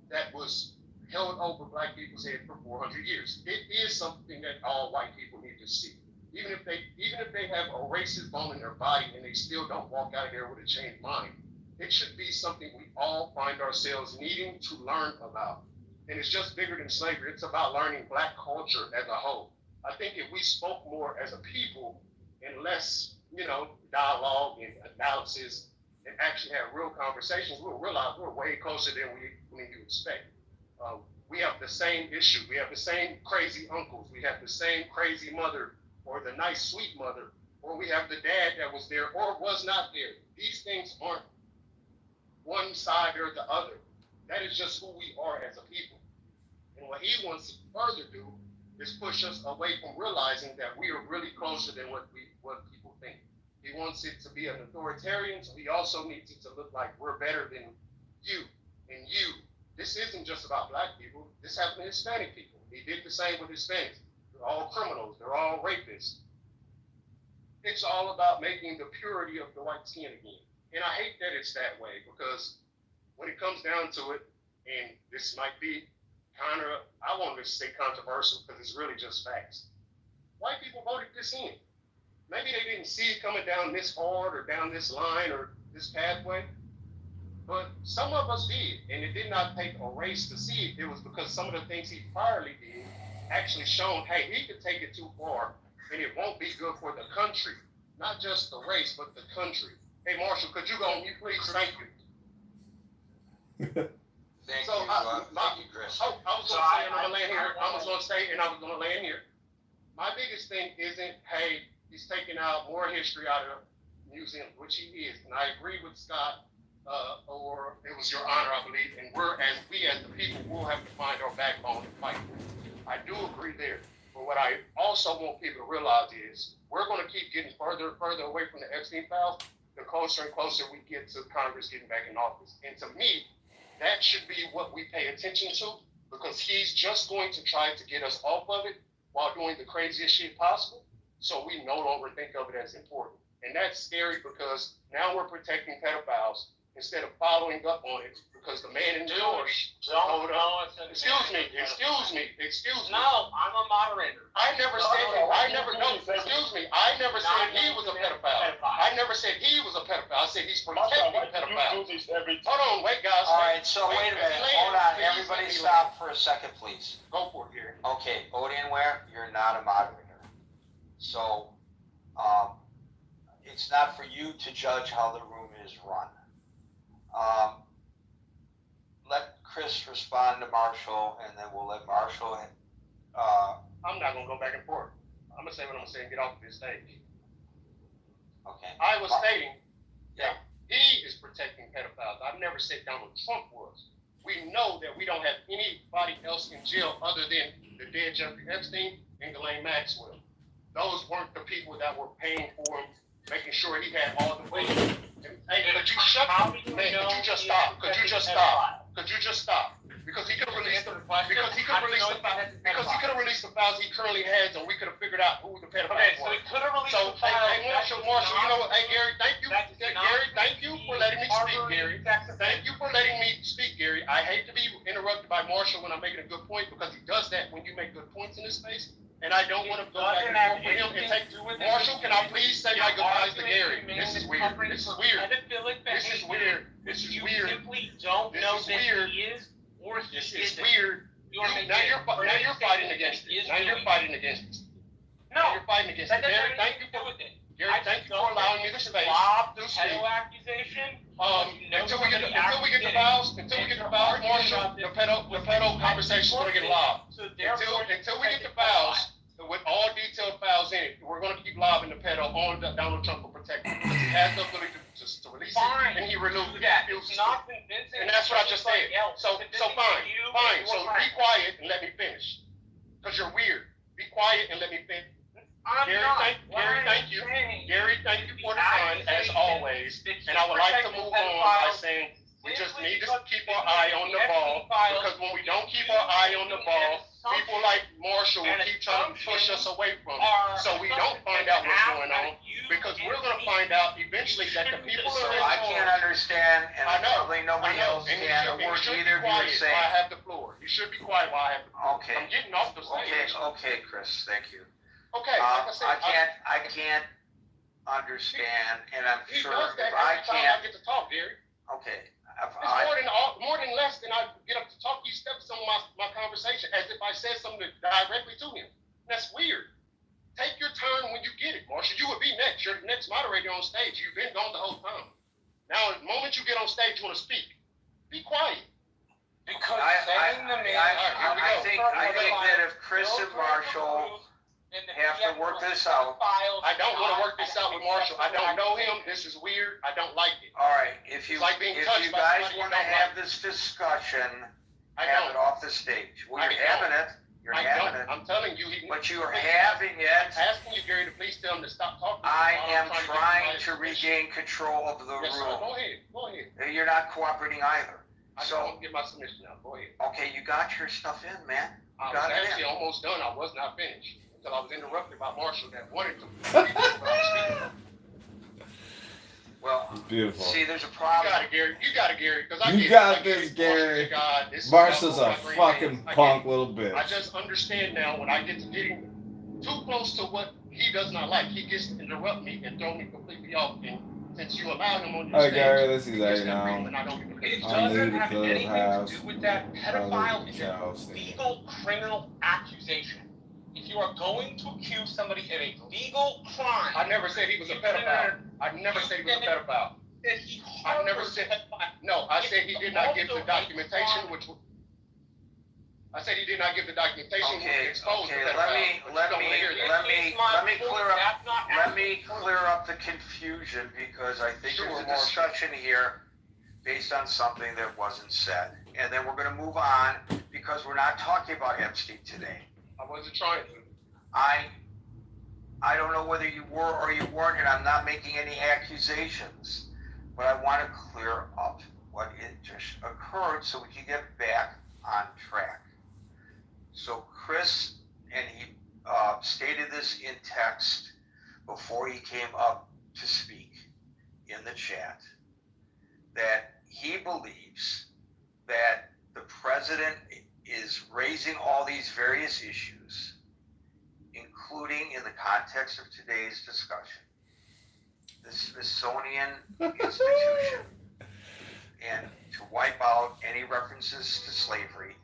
S11: that was held over black people's head for 400 years. It is something that all white people need to see. Even if they have a racist bone in their body and they still don't walk out of there with a changed mind, it should be something we all find ourselves needing to learn about. And it's just bigger than slavery. It's about learning black culture as a whole. I think if we spoke more as a people and less, dialogue and analysis and actually have real conversations, we'll realize we're way closer than you expect. We have the same issue. We have the same crazy uncles. We have the same crazy mother or the nice, sweet mother, or we have the dad that was there or was not there. These things aren't one side or the other. That is just who we are as a people. And what he wants to further do is push us away from realizing that we are really closer than what people think. He wants it to be an authoritarian, so he also needs it to look like we're better than you and you. This isn't just about black people. This happened to Hispanic people. He did the same with Hispanics. They're all criminals. They're all rapists. It's all about making the purity of the white skin again. And I hate that it's that way because when it comes down to it, and this might be I won't just say controversial because it's really just facts. White people voted this in. Maybe they didn't see it coming down this hard or down this line or this pathway, but some of us did, and it did not take a race to see it. It was because some of the things he priorly did actually shown, hey, he could take it too far, and it won't be good for the country, not just the race, but the country. Hey, Marshall, could you go on mute, please? Thank you.
S4: Thank
S11: So,
S4: you, Chris.
S11: I was going to say, and I'm going to land here. I was going to say, and I was going to land here. My biggest thing isn't, hey, he's taking out more history out of museums, which he is. And I agree with Scott, or it was your honor, I believe. And we as the people will have to find our backbone and fight. I do agree there. But what I also want people to realize is we're going to keep getting further and further away from the Epstein files, the closer and closer we get to Congress getting back in office. And to me, that should be what we pay attention to, because he's just going to try to get us off of it while doing the craziest shit possible, so we no longer think of it as important. And that's scary because now we're protecting pedophiles instead of following up on it, because the man in George told us, excuse me.
S9: No, I'm a moderator.
S11: I never said he was a pedophile. I never said he was a pedophile. I said he's protecting pedophiles. Hold on, wait, guys.
S12: All right, so wait a minute. Hold on. Everybody stop for a second, please.
S11: Go for it, Gary.
S12: Okay, Odianware, you're not a moderator. So, it's not for you to judge how the room is run. Let Chris respond to Marshall, and then we'll let Marshall.
S11: I'm not gonna go back and forth. I'm gonna say what I'm gonna say and get off of this stage.
S12: Okay.
S11: I was stating that he is protecting pedophiles. I've never said Donald Trump was. We know that we don't have anybody else in jail other than the dead Jeffrey Epstein and Ghislaine Maxwell. Those weren't the people that were paying for him, making sure he had all the weight. Hey, could you shut up? Man, could you just stop? Could you just stop? Could you just stop? Because he could have released the files he currently has, and we could have figured out who the pedophile was.
S9: So he could have released
S11: So,
S9: the files.
S11: hey, Marshall, you know what? Hey, Gary, thank you. Gary, thank you for letting me speak, Gary. Thank you for letting me speak, Gary. I hate to be interrupted by Marshall when I'm making a good point, because he does that when you make good points in this space. And I don't want to go back and forth with him and take. Marshall, can I please say my goodbyes to Gary? This is weird. This is weird. This is weird. This is weird.
S9: You simply don't know that he is or he
S11: This is
S9: isn't.
S11: weird. Now you're fighting against it. Now you're fighting against it. Now you're fighting against it. Gary, thank you for allowing me the space to speak.
S9: Accusation.
S11: Until we get the files, Marshall, the pedo conversation's gonna get lobbed. Until we get the files with all detailed files in it, we're gonna keep lobbing the pedo on Donald Trump for protection, because he has the ability to release it, and he renewed it.
S9: It's not convincing.
S11: And that's what I just said. So fine. So be quiet and let me finish, because you're weird. Be quiet and let me finish. Gary, thank you. Gary, thank you for the time, as always. And I would like to move on by saying we just need to keep our eye on the ball, because when we don't keep our eye on the ball, people like Marshall will keep trying to push us away from it, so we don't find out what's going on, because we're going to find out eventually that the people
S12: So
S11: are in
S12: I can't understand, and
S11: I know,
S12: probably nobody else
S11: and
S12: can, a word either of you are saying.
S11: I have the floor. You should be quiet while I have the floor.
S12: Okay.
S11: I'm getting off the stage.
S12: Okay, Chris, thank you.
S11: Okay, like I said,
S12: I can't understand, and I'm
S11: he
S12: sure
S11: does that
S12: if I
S11: every time
S12: can't,
S11: I get to talk, Gary.
S12: okay.
S11: It's more than less than I get up to talk. He steps on my conversation as if I said something directly to him. That's weird. Take your turn when you get it, Marshall. You would be next. You're the next moderator on stage. You've been gone the whole time. Now, the moment you get on stage, you want to speak. Be quiet.
S9: Because
S12: I think that if Chris and Marshall have to work this out.
S11: I don't want to work this out with Marshall. I don't know him. This is weird. I don't like it.
S12: All right, if you
S11: It's like being
S12: guys
S11: touched by somebody
S12: want
S11: you
S12: to
S11: don't
S12: have
S11: like.
S12: this discussion,
S11: I
S12: have
S11: don't.
S12: it off the stage. Well,
S11: I
S12: you're
S11: don't.
S12: having it. You're
S11: I
S12: having
S11: don't.
S12: it.
S11: I'm telling you.
S12: But you are having it.
S11: I'm asking you, Gary, to please tell him to stop talking.
S12: I am
S11: I'm
S12: trying
S11: get
S12: to regain control of the
S11: Yes, sir.
S12: room.
S11: Go ahead. Go ahead.
S12: You're not cooperating either.
S11: I
S12: So,
S11: don't get my submission now. Go ahead.
S12: okay, you got your stuff in, man.
S11: I
S12: Got
S11: was
S12: it
S11: actually
S12: in.
S11: almost done. I was not finished until I was interrupted by Marshall that wanted to.
S12: Well,
S7: Beautiful.
S12: see, there's a
S11: You
S12: problem.
S11: got it, Gary. You got it, Gary. Because
S7: You got this, Gary. Marshall's a fucking punk little bitch.
S11: I just understand now when I get to getting too close to what he does not like, he gets to interrupt me and throw me completely off. And since you allow him on your
S7: Hey
S11: stage,
S7: Gary, this is
S11: he gets
S7: A
S11: that freedom,
S7: now.
S11: and I don't even
S9: It
S7: I
S9: doesn't
S7: need to
S9: have
S7: clear the
S9: anything
S7: house.
S9: to do with that. Pedophile is a
S7: Charles.
S9: legal criminal accusation. If you are going to accuse somebody of a legal crime,
S11: I never said he was a pedophile. I never said he was a pedophile.
S9: that he
S11: I never
S9: harbors
S11: said.
S9: pedophile.
S11: No, I said he did not give the
S9: Also a
S11: documentation,
S9: crime.
S11: which. I said he did not give the documentation which
S12: Okay,
S11: exposed
S12: okay,
S11: the
S12: let
S11: pedophile,
S12: me
S11: but you don't wanna hear that.
S12: let me clear up.
S9: That's not
S12: Let me
S9: accurate.
S12: clear up the confusion, because I think
S11: Sure,
S12: there's a
S11: Marshall.
S12: discussion here based on something that wasn't said. And then we're gonna move on, because we're not talking about Epstein today.
S11: I wasn't trying to.
S12: I don't know whether you were or you weren't, and I'm not making any accusations, but I want to clear up what it just occurred so we can get back on track. So Chris, and he stated this in text before he came up to speak in the chat, that he believes that the president is raising all these various issues, including in the context of today's discussion, the Smithsonian Institution, and to wipe out any references to slavery.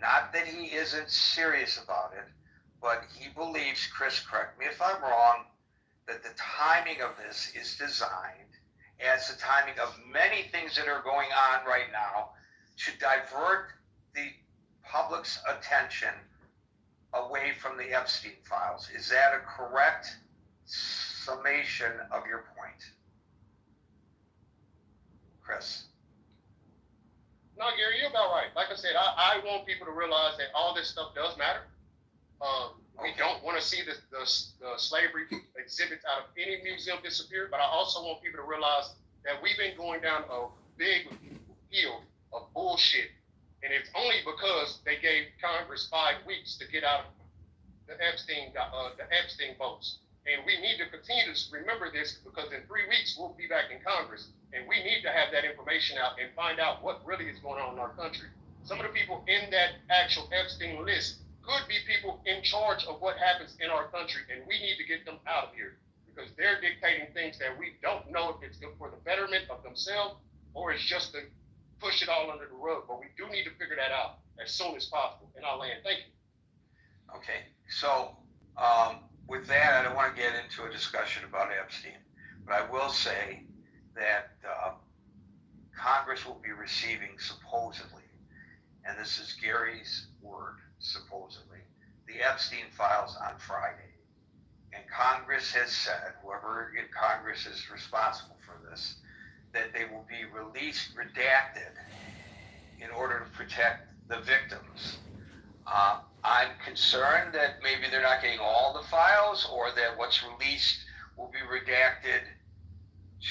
S12: Not that he isn't serious about it, but he believes, Chris, correct me if I'm wrong, that the timing of this is designed, as the timing of many things that are going on right now, to divert the public's attention away from the Epstein files. Is that a correct summation of your point, Chris?
S11: No, Gary, you're about right. Like I said, I want people to realize that all this stuff does matter. We don't want to see the slavery exhibits out of any museum disappear, but I also want people to realize that we've been going down a big field of bullshit, and it's only because they gave Congress 5 weeks to get out of the Epstein votes. And we need to continue to remember this, because in 3 weeks we'll be back in Congress, and we need to have that information out and find out what really is going on in our country. Some of the people in that actual Epstein list could be people in charge of what happens in our country, and we need to get them out of here, because they're dictating things that we don't know if it's good for the betterment of themselves or it's just to push it all under the rug. But we do need to figure that out as soon as possible. And I'll land. Thank you.
S12: Okay, so with that, I don't want to get into a discussion about Epstein, but I will say that Congress will be receiving, supposedly, and this is Gary's word, supposedly, the Epstein files on Friday. And Congress has said, whoever in Congress is responsible for this, that they will be released redacted in order to protect the victims. I'm concerned that maybe they're not getting all the files, or that what's released will be redacted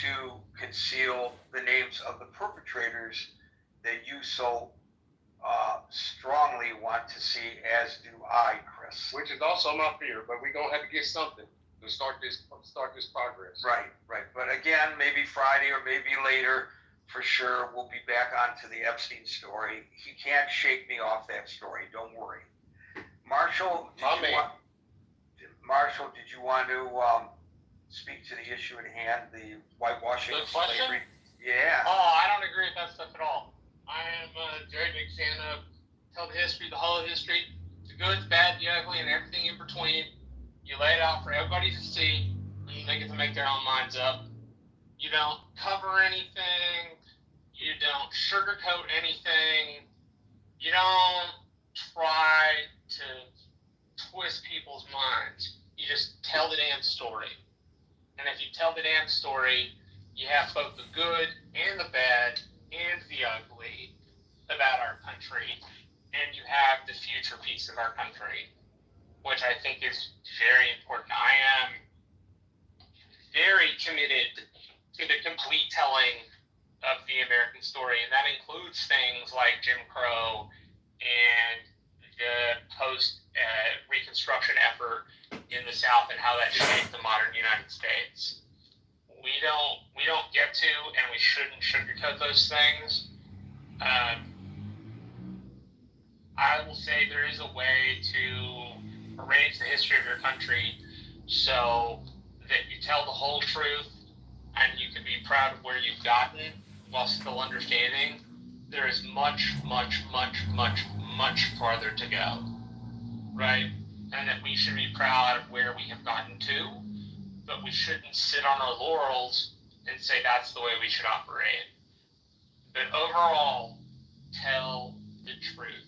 S12: to conceal the names of the perpetrators that you so strongly want to see, as do I, Chris.
S11: Which is also my fear, but we're gonna have to get something to start this progress.
S12: Right. But again, maybe Friday or maybe later, for sure, we'll be back onto the Epstein story. He can't shake me off that story. Don't worry. Marshall, did you want to speak to the issue at hand, the whitewashing of slavery? Yeah.
S9: Oh, I don't agree with that stuff at all. I am a very big fan of tell the history, the whole history, the good, the bad, the ugly, and everything in between. You lay it out for everybody to see, and they get to make their own minds up. You don't cover anything. You don't sugarcoat anything. You don't try to twist people's minds. You just tell the damn story. And if you tell the damn story, you have both the good and the bad and the ugly about our country, and you have the future piece of our country, which I think is very important. I am very committed to the complete telling of the American story, and that includes things like Jim Crow and the post-Reconstruction effort in the South and how that shaped the modern United States. We don't get to, and we shouldn't sugarcoat those things. I will say there is a way to arrange the history of your country so that you tell the whole truth and you can be proud of where you've gotten while still understanding there is much, much, much, much, much farther to go, right? And that we should be proud of where we have gotten to, but we shouldn't sit on our laurels and say that's the way we should operate. But overall, tell the truth.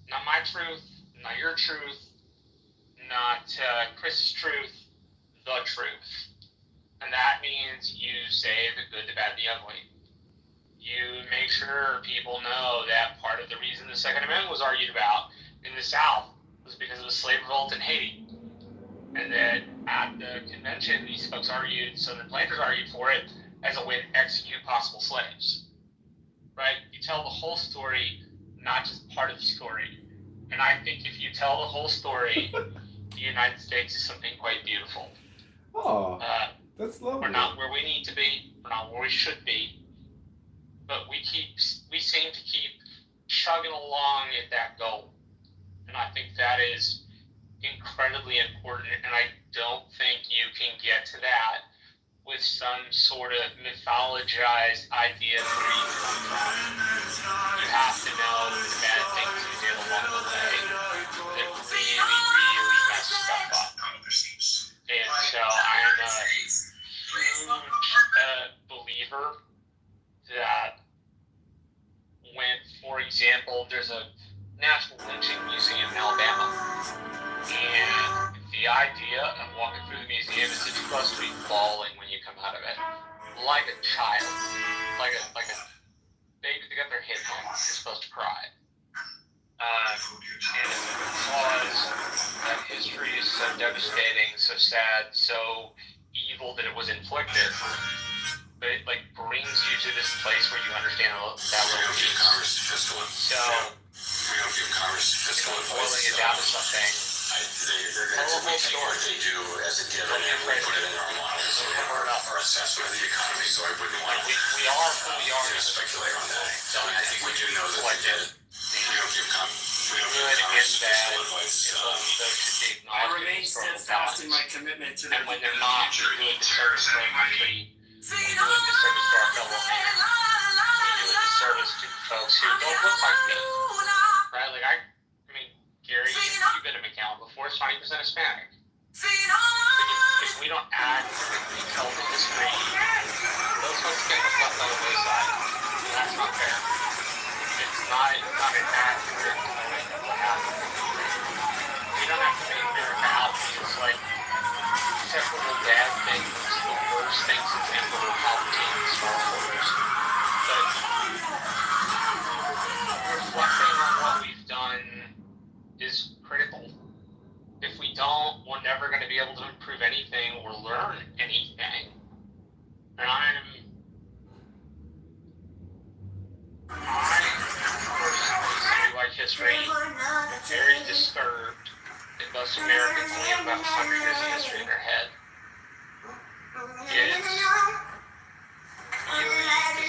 S9: Not my truth, not your truth, not Chris's truth, the truth. And that means you say the good, the bad, the ugly. You make sure people know that part of the reason the Second Amendment was argued about in the South was because of the slave revolt in Haiti. And that at the convention, these folks argued, Southern planters argued for it as a way to execute possible slaves. Right? You tell the whole story, not just part of the story. And I think if you tell the whole story, the United States is something quite beautiful.
S7: Oh, that's lovely.
S9: We're not where we need to be. We're not where we should be. But we seem to keep chugging along at that goal. And I think that is incredibly important. And I don't think you can get to that with some sort of mythologized idea of where you come from. You have to know the bad things you did along the way that really, really mess stuff up. And so I'm a huge believer that when, for example, there's a National Lynching Museum in Alabama, and the idea of walking through the museum is that you're supposed to be bawling when you come out of it, like a child, like a baby that got their head home. You're supposed to cry. And it's because that history is so devastating, so sad, so evil that it was inflicted. But it brings you to this place where you understand that little piece. So, boiling it down to something.
S13: They're going to retake what they do as a given and we put it in our models or our assessment of the economy. So I wouldn't want to
S9: we are who we are.
S13: Speculate on that. I think we do know that they did. We don't give
S9: fiscal advice.
S14: I remain steadfast in my commitment to the
S9: and when they're not doing the service to our country, we're doing the service to our fellow man. We're doing the service to the folks who don't look like me. Right? I mean, Gary, you've been to McAllen before, it's 20% Hispanic. If we don't accurately tell the history, those folks get left on the wayside. And that's not fair. It's not an accurate telling of what happened. We don't have to make America out to be this separable bad things, the worst things that people are Palpatine and Star Wars. But reflecting on what we've done is critical. If we don't, we're never going to be able to improve anything or learn anything. And I personally history, very disturbed, that most Americans only have about 100 years of history in their head. Is really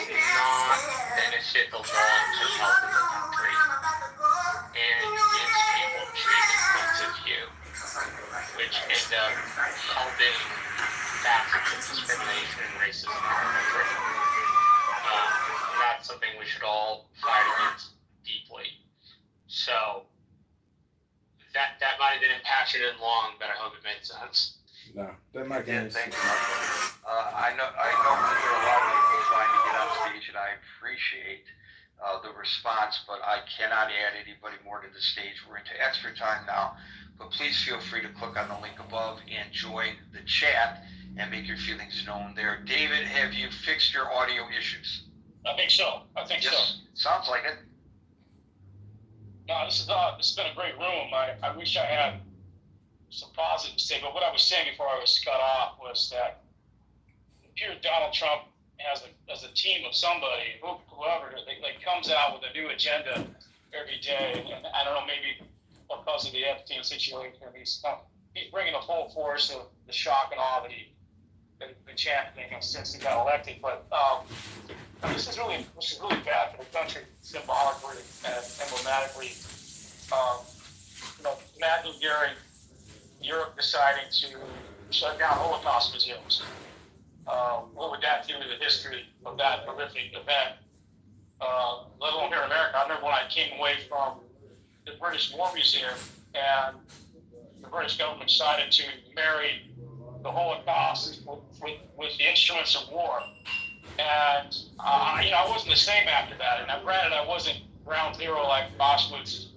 S9: does not benefit the long-term health of the country and gives people treated points of view, which end up helping fascism, discrimination, and racism in our country. That's something we should all fight against deeply. So that might have been impassioned and long, but I hope it made sense.
S7: No, that might
S12: Yeah, thank you, Michael. I know that there are a lot of people trying to get on stage, and I appreciate the response, but I cannot add anybody more to the stage. We're into extra time now, but please feel free to click on the link above and join the chat and make your feelings known there. David, have you fixed your audio issues?
S15: I think so.
S12: Yes, sounds like it.
S15: No, this has been a great room. I wish I had some positive to say, but what I was saying before I was cut off was that it appears Donald Trump has a team of somebody, whoever, that comes out with a new agenda every day. And I don't know, maybe because of the Epstein situation, he's bringing the full force of the shock and awe that he's been championing since he got elected. But this is really bad for the country, symbolically and emblematically. Imagine Europe deciding to shut down Holocaust museums. What would that do to the history of that horrific event? Let alone here in America. I remember when I came away from the British War Museum and the British government decided to marry the Holocaust with the instruments of war. And, I wasn't the same after that. And granted, I wasn't ground zero like Auschwitz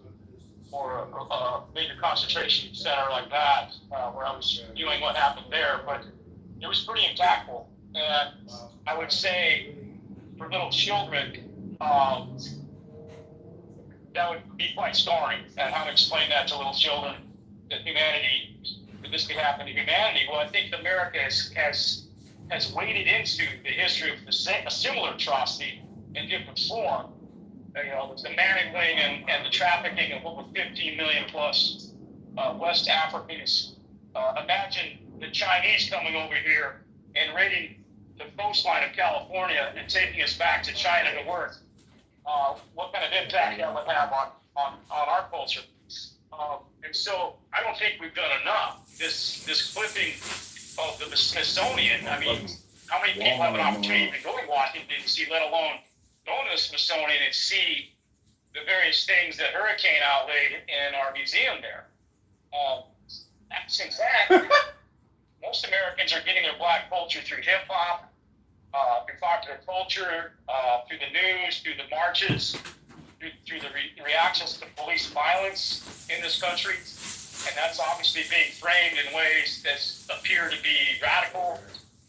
S15: or a major concentration center like that, where I was viewing what happened there, but it was pretty impactful. And I would say for little children, that would be quite scarring, and how to explain that to little children, that this could happen to humanity. Well, I think America has waded into the history of a similar atrocity in different form. The managling and the trafficking of over 15 million plus West Africans. Imagine the Chinese coming over here and raiding the coastline of California and taking us back to China to work. What kind of impact that would have on our culture? And so I don't think we've done enough. This clipping of the Smithsonian, I mean, how many people have an opportunity to go to Washington D.C., let alone go to the Smithsonian and see the various things that Hurricane outlaid in our museum there? Since then, most Americans are getting their black culture through hip-hop, through popular culture, through the news, through the marches, through the reactions to police violence in this country. And that's obviously being framed in ways that appear to be radical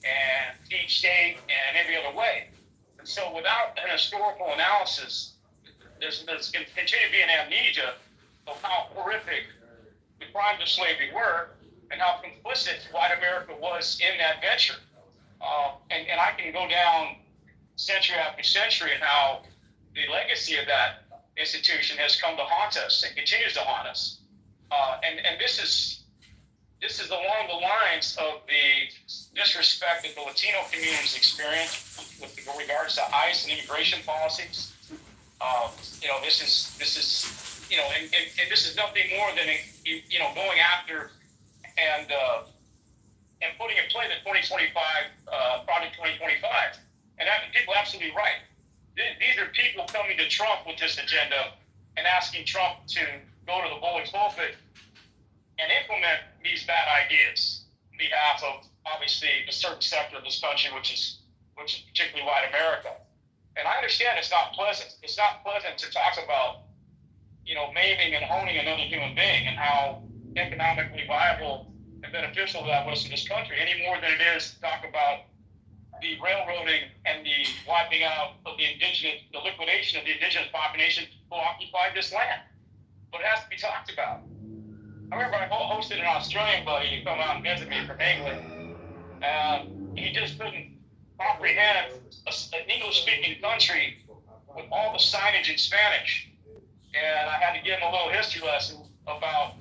S15: and deep state and every other way. And so without an historical analysis, there's going to continue to be an amnesia of how horrific the crimes of slavery were and how complicit white America was in that venture. And I can go down century after century and how the legacy of that institution has come to haunt us and continues to haunt us. And this is along the lines of the disrespect that the Latino community's experienced with regards to ICE and immigration policies. This is and this is nothing more than going after and putting in play the 2025 Project 2025. And people are absolutely right. These are people coming to Trump with this agenda and asking Trump to go to the bully pulpit and implement these bad ideas on behalf of, obviously, a certain sector of this country, which is particularly white America. And I understand it's not pleasant. It's not pleasant to talk about, maiming and honing another human being and how economically viable and beneficial that was to this country, any more than it is to talk about the railroading and the wiping out of the liquidation of the indigenous population who occupied this land. But it has to be talked about. I remember I hosted an Australian buddy to come out and visit me from England, and he just couldn't comprehend an English-speaking country with all the signage in Spanish. and I had to give him a little history lesson about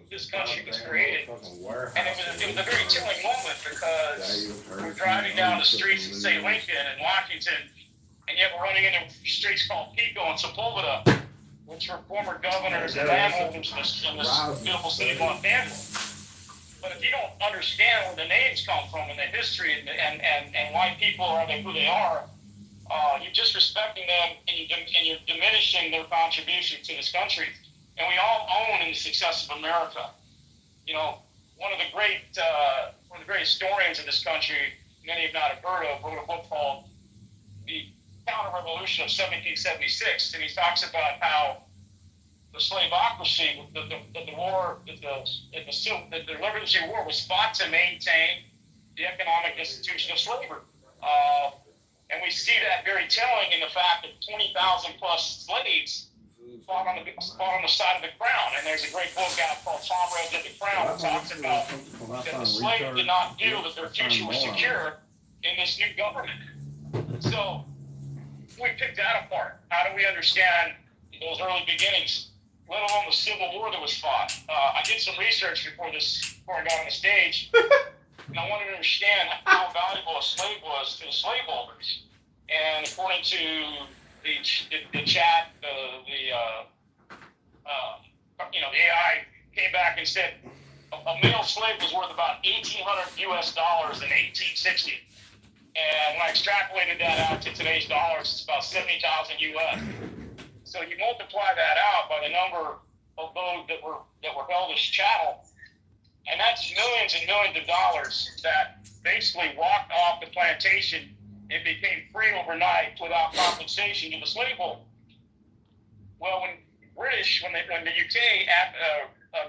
S15: this country was created. And it was a very telling moment because we're driving down the streets of, say, Lincoln and Washington, and yet we're running into streets called Pico and Sepulveda, which were former governors and landholders in this beautiful city of Montana. But if you don't understand where the names come from and the history and why people are who they are, you're disrespecting them and you're diminishing their contribution to this country. And we all own in the success of America. You know, one of the great historians of this country, many have not heard of, wrote a book called The Counter-Revolution of 1776, and he talks about how the slaveocracy, the Revolutionary War was fought to maintain the economic institution of slavery. And we see that very telling in the fact that 20,000 plus slaves fought on the side of the crown. And there's a great book out called Tom Rhodes at the Crown that talks about that the slaves did not feel that their future was secure in this new government. So we picked that apart. How do we understand those early beginnings, let alone the Civil War that was fought? I did some research before I got on the stage, and I wanted to understand how valuable a slave was to the slaveholders. And according to the chat, the AI came back and said a male slave was worth about $1,800 US in 1860. And when I extrapolated that out to today's dollars, it's about 70,000 US. So you multiply that out by the number of those that were held as chattel, and that's millions and millions of dollars that basically walked off the plantation and became free overnight without compensation to the slaveholder. Well, when the UK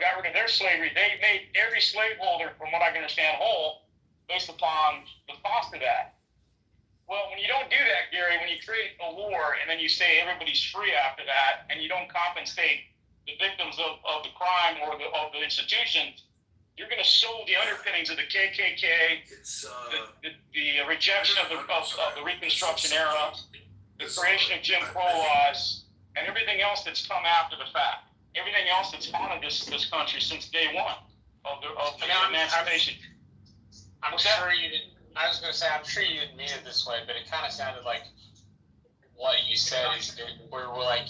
S15: got rid of their slavery, they made every slaveholder, from what I can understand, whole based upon the cost of that. Well, when you don't do that, Gary, when you create a war and then you say everybody's free after that, and you don't compensate the victims of the crime or of the institution, you're going to sow the underpinnings of the KKK, the rejection of the Reconstruction era, the creation of Jim Crow laws, and everything else that's come after the fact. Everything else that's haunted this country since day one of the emancipation.
S9: I'm sure you didn't. I was going to say, I'm sure you didn't mean it this way, but it kind of sounded like what you said is that we're like,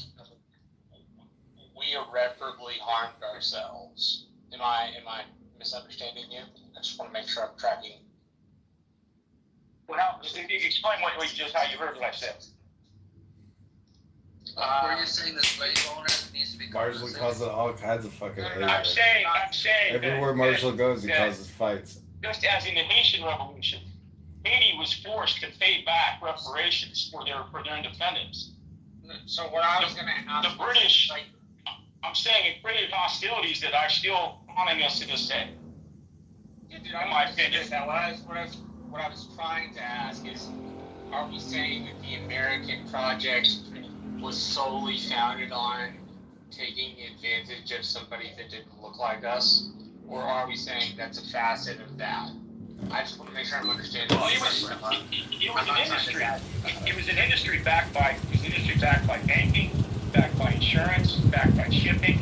S9: we irreparably harmed ourselves. Am I misunderstanding you? I just want to make sure I'm tracking.
S15: Well, if you explain how you heard what I said.
S16: Were you saying the slave owner needs to be
S7: Marshall causes all kinds of fucking hate.
S15: I'm saying
S7: everywhere Marshall goes, he causes fights.
S15: Just as in the Haitian Revolution, Haiti was forced to pay back reparations for their independence.
S9: So what I was going to ask,
S15: the British, I'm saying, it created hostilities that are still haunting us to this day.
S9: In my opinion. Now, what I was trying to ask is, are we saying that the American project was solely founded on taking advantage of somebody that didn't look like us? Or are we saying that's a facet of that? I just want to make sure I'm understanding.
S15: Well, it was an industry. It was an industry backed by banking, backed by insurance, backed by shipping,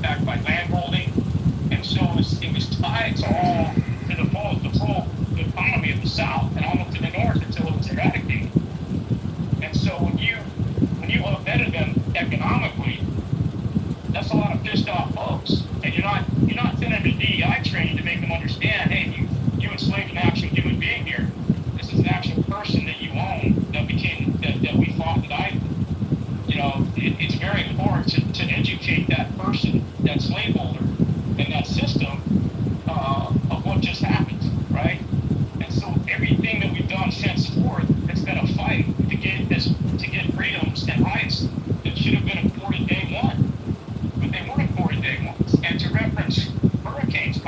S15: backed by landholding, and so it was tied to the full economy of the South and almost to the North until it was eradicated. And so when you upended them economically, that's a lot of pissed off folks, and you're not sending the DEI training to make them understand, hey, you enslaved an actual human being here. This is an actual person that you own that we fought to die. It's very hard to educate that person, that slaveholder, and that system of what just happened, right? And so everything that we've done henceforth has been a fight to get freedoms and rights that should have been afforded day one, but they weren't afforded day ones. And to reference hurricanes,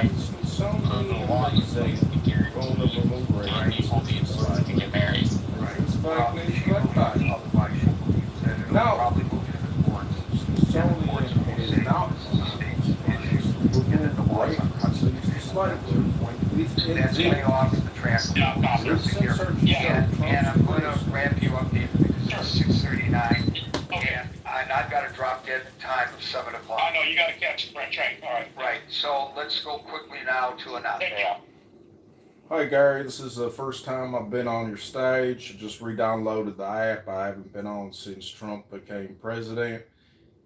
S9: right?
S7: Smithsonian
S9: Law
S7: Museum going to remove references to slavery.
S9: get married.
S7: Is this fake news clickbait?
S12: Otherwise, she believes that it'll
S7: No.
S12: probably move to the courts.
S7: Smithsonian is not remove references to slavery.
S12: That's way off the track.
S7: Recent searches show
S12: And I'm going to
S7: Trump's
S12: wrap you up, David, because it's 6:39. And I've got a drop dead time of 7 o'clock.
S15: I know, you gotta catch the train, all right.
S12: Right, so let's go quickly now to another.
S7: Hey Gary, this is the first time I've been on your stage. I just re-downloaded the app. I haven't been on since Trump became president.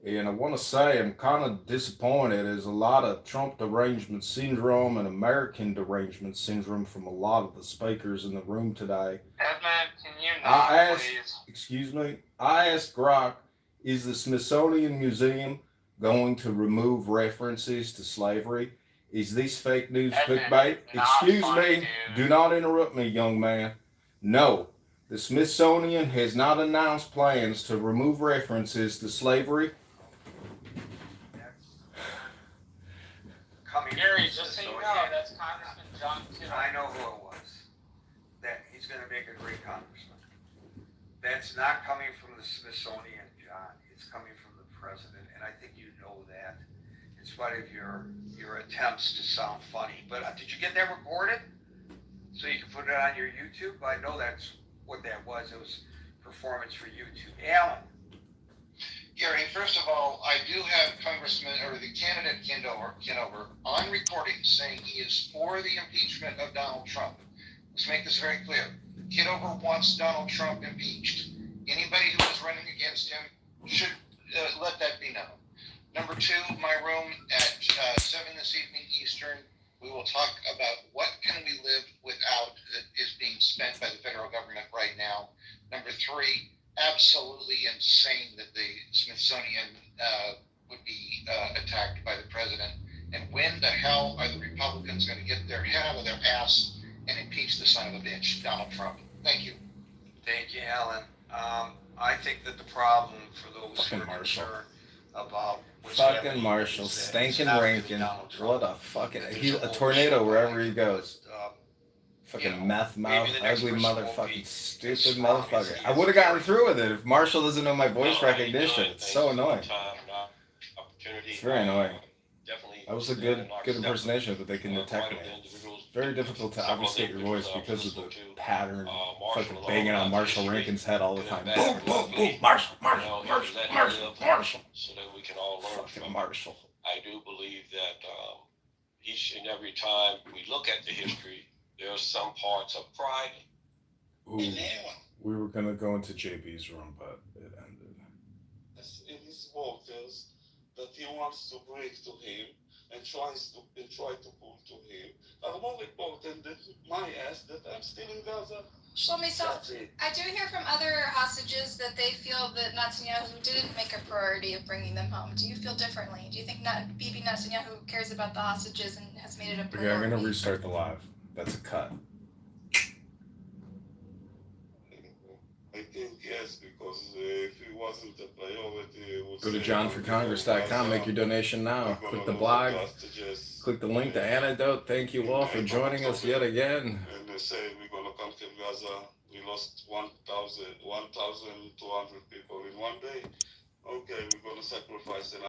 S7: And I want to say I'm kind of disappointed. There's a lot of Trump derangement syndrome and American derangement syndrome from a lot of the speakers in the room today.
S9: Edmund, can you not, please?
S7: Excuse me, I asked Grok, is the Smithsonian Museum going to remove references to slavery? Is this fake news clickbait? Excuse me, do not interrupt me, young man. No, the Smithsonian has not announced plans to remove references to slavery.
S9: Gary, just so you know, that's Congressman John Kitover.
S12: I know who it was. That he's going to make a great congressman. That's not coming from the Smithsonian, John. It's coming from the president, and I think you know that, in spite of your attempts to sound funny. But did you get that recorded? So you can put it on your YouTube? I know that's what that was. It was performance for YouTube. Alan.
S4: Gary, first of all, I do have Congressman, or the candidate Kitover, on recording saying he is for the impeachment of Donald Trump. Let's make this very clear. Kitover wants Donald Trump impeached. Anybody who is running against him should let that be known. Number two, my room at 7 this evening Eastern, we will talk about what can we live without that is being spent by the federal government right now. Number three, absolutely insane that the Smithsonian would be attacked by the president. And when the hell are the Republicans going to get their head out of their ass and impeach the son of a bitch, Donald Trump? Thank you.
S12: Thank you, Alan. I think that the problem for those who are concerned about
S7: fucking Marshall, stinking Rankin, what a fucking, he's a tornado wherever he goes. Fucking meth mouth, ugly motherfucking stupid motherfucker. I would have gotten through with it if Marshall doesn't know my voice recognition. It's so annoying. It's very annoying. That was a good impersonation, but they can detect me. It's very difficult to obfuscate your voice because of the pattern, fucking banging on Marshall Rankin's head all the time. Boom, boom, boom, Marshall.
S13: So that we can all learn from
S7: Marshall.
S13: I do believe that each and every time we look at the history, there are some parts of pride.
S7: Ooh, we were gonna go into JB's room, but it ended.
S17: In his voters that he wants to break to him and try to pull to him are more important than my ass that I'm still in Gaza.
S18: Shlomi, so I do hear from other hostages that they feel that Netanyahu didn't make a priority of bringing them home. Do you feel differently? Do you think Bibi Netanyahu cares about the hostages and has made it a priority?
S7: Okay, I'm gonna restart the live. That's a cut.
S17: I think yes, because if it wasn't a priority,
S7: go to johnforcongress.com, make your donation now. Click the blog, click the link to Antidote. Thank you all for joining us yet again.
S17: And they say we're gonna come to Gaza. We lost 1,200 people in one day. Okay, we're gonna sacrifice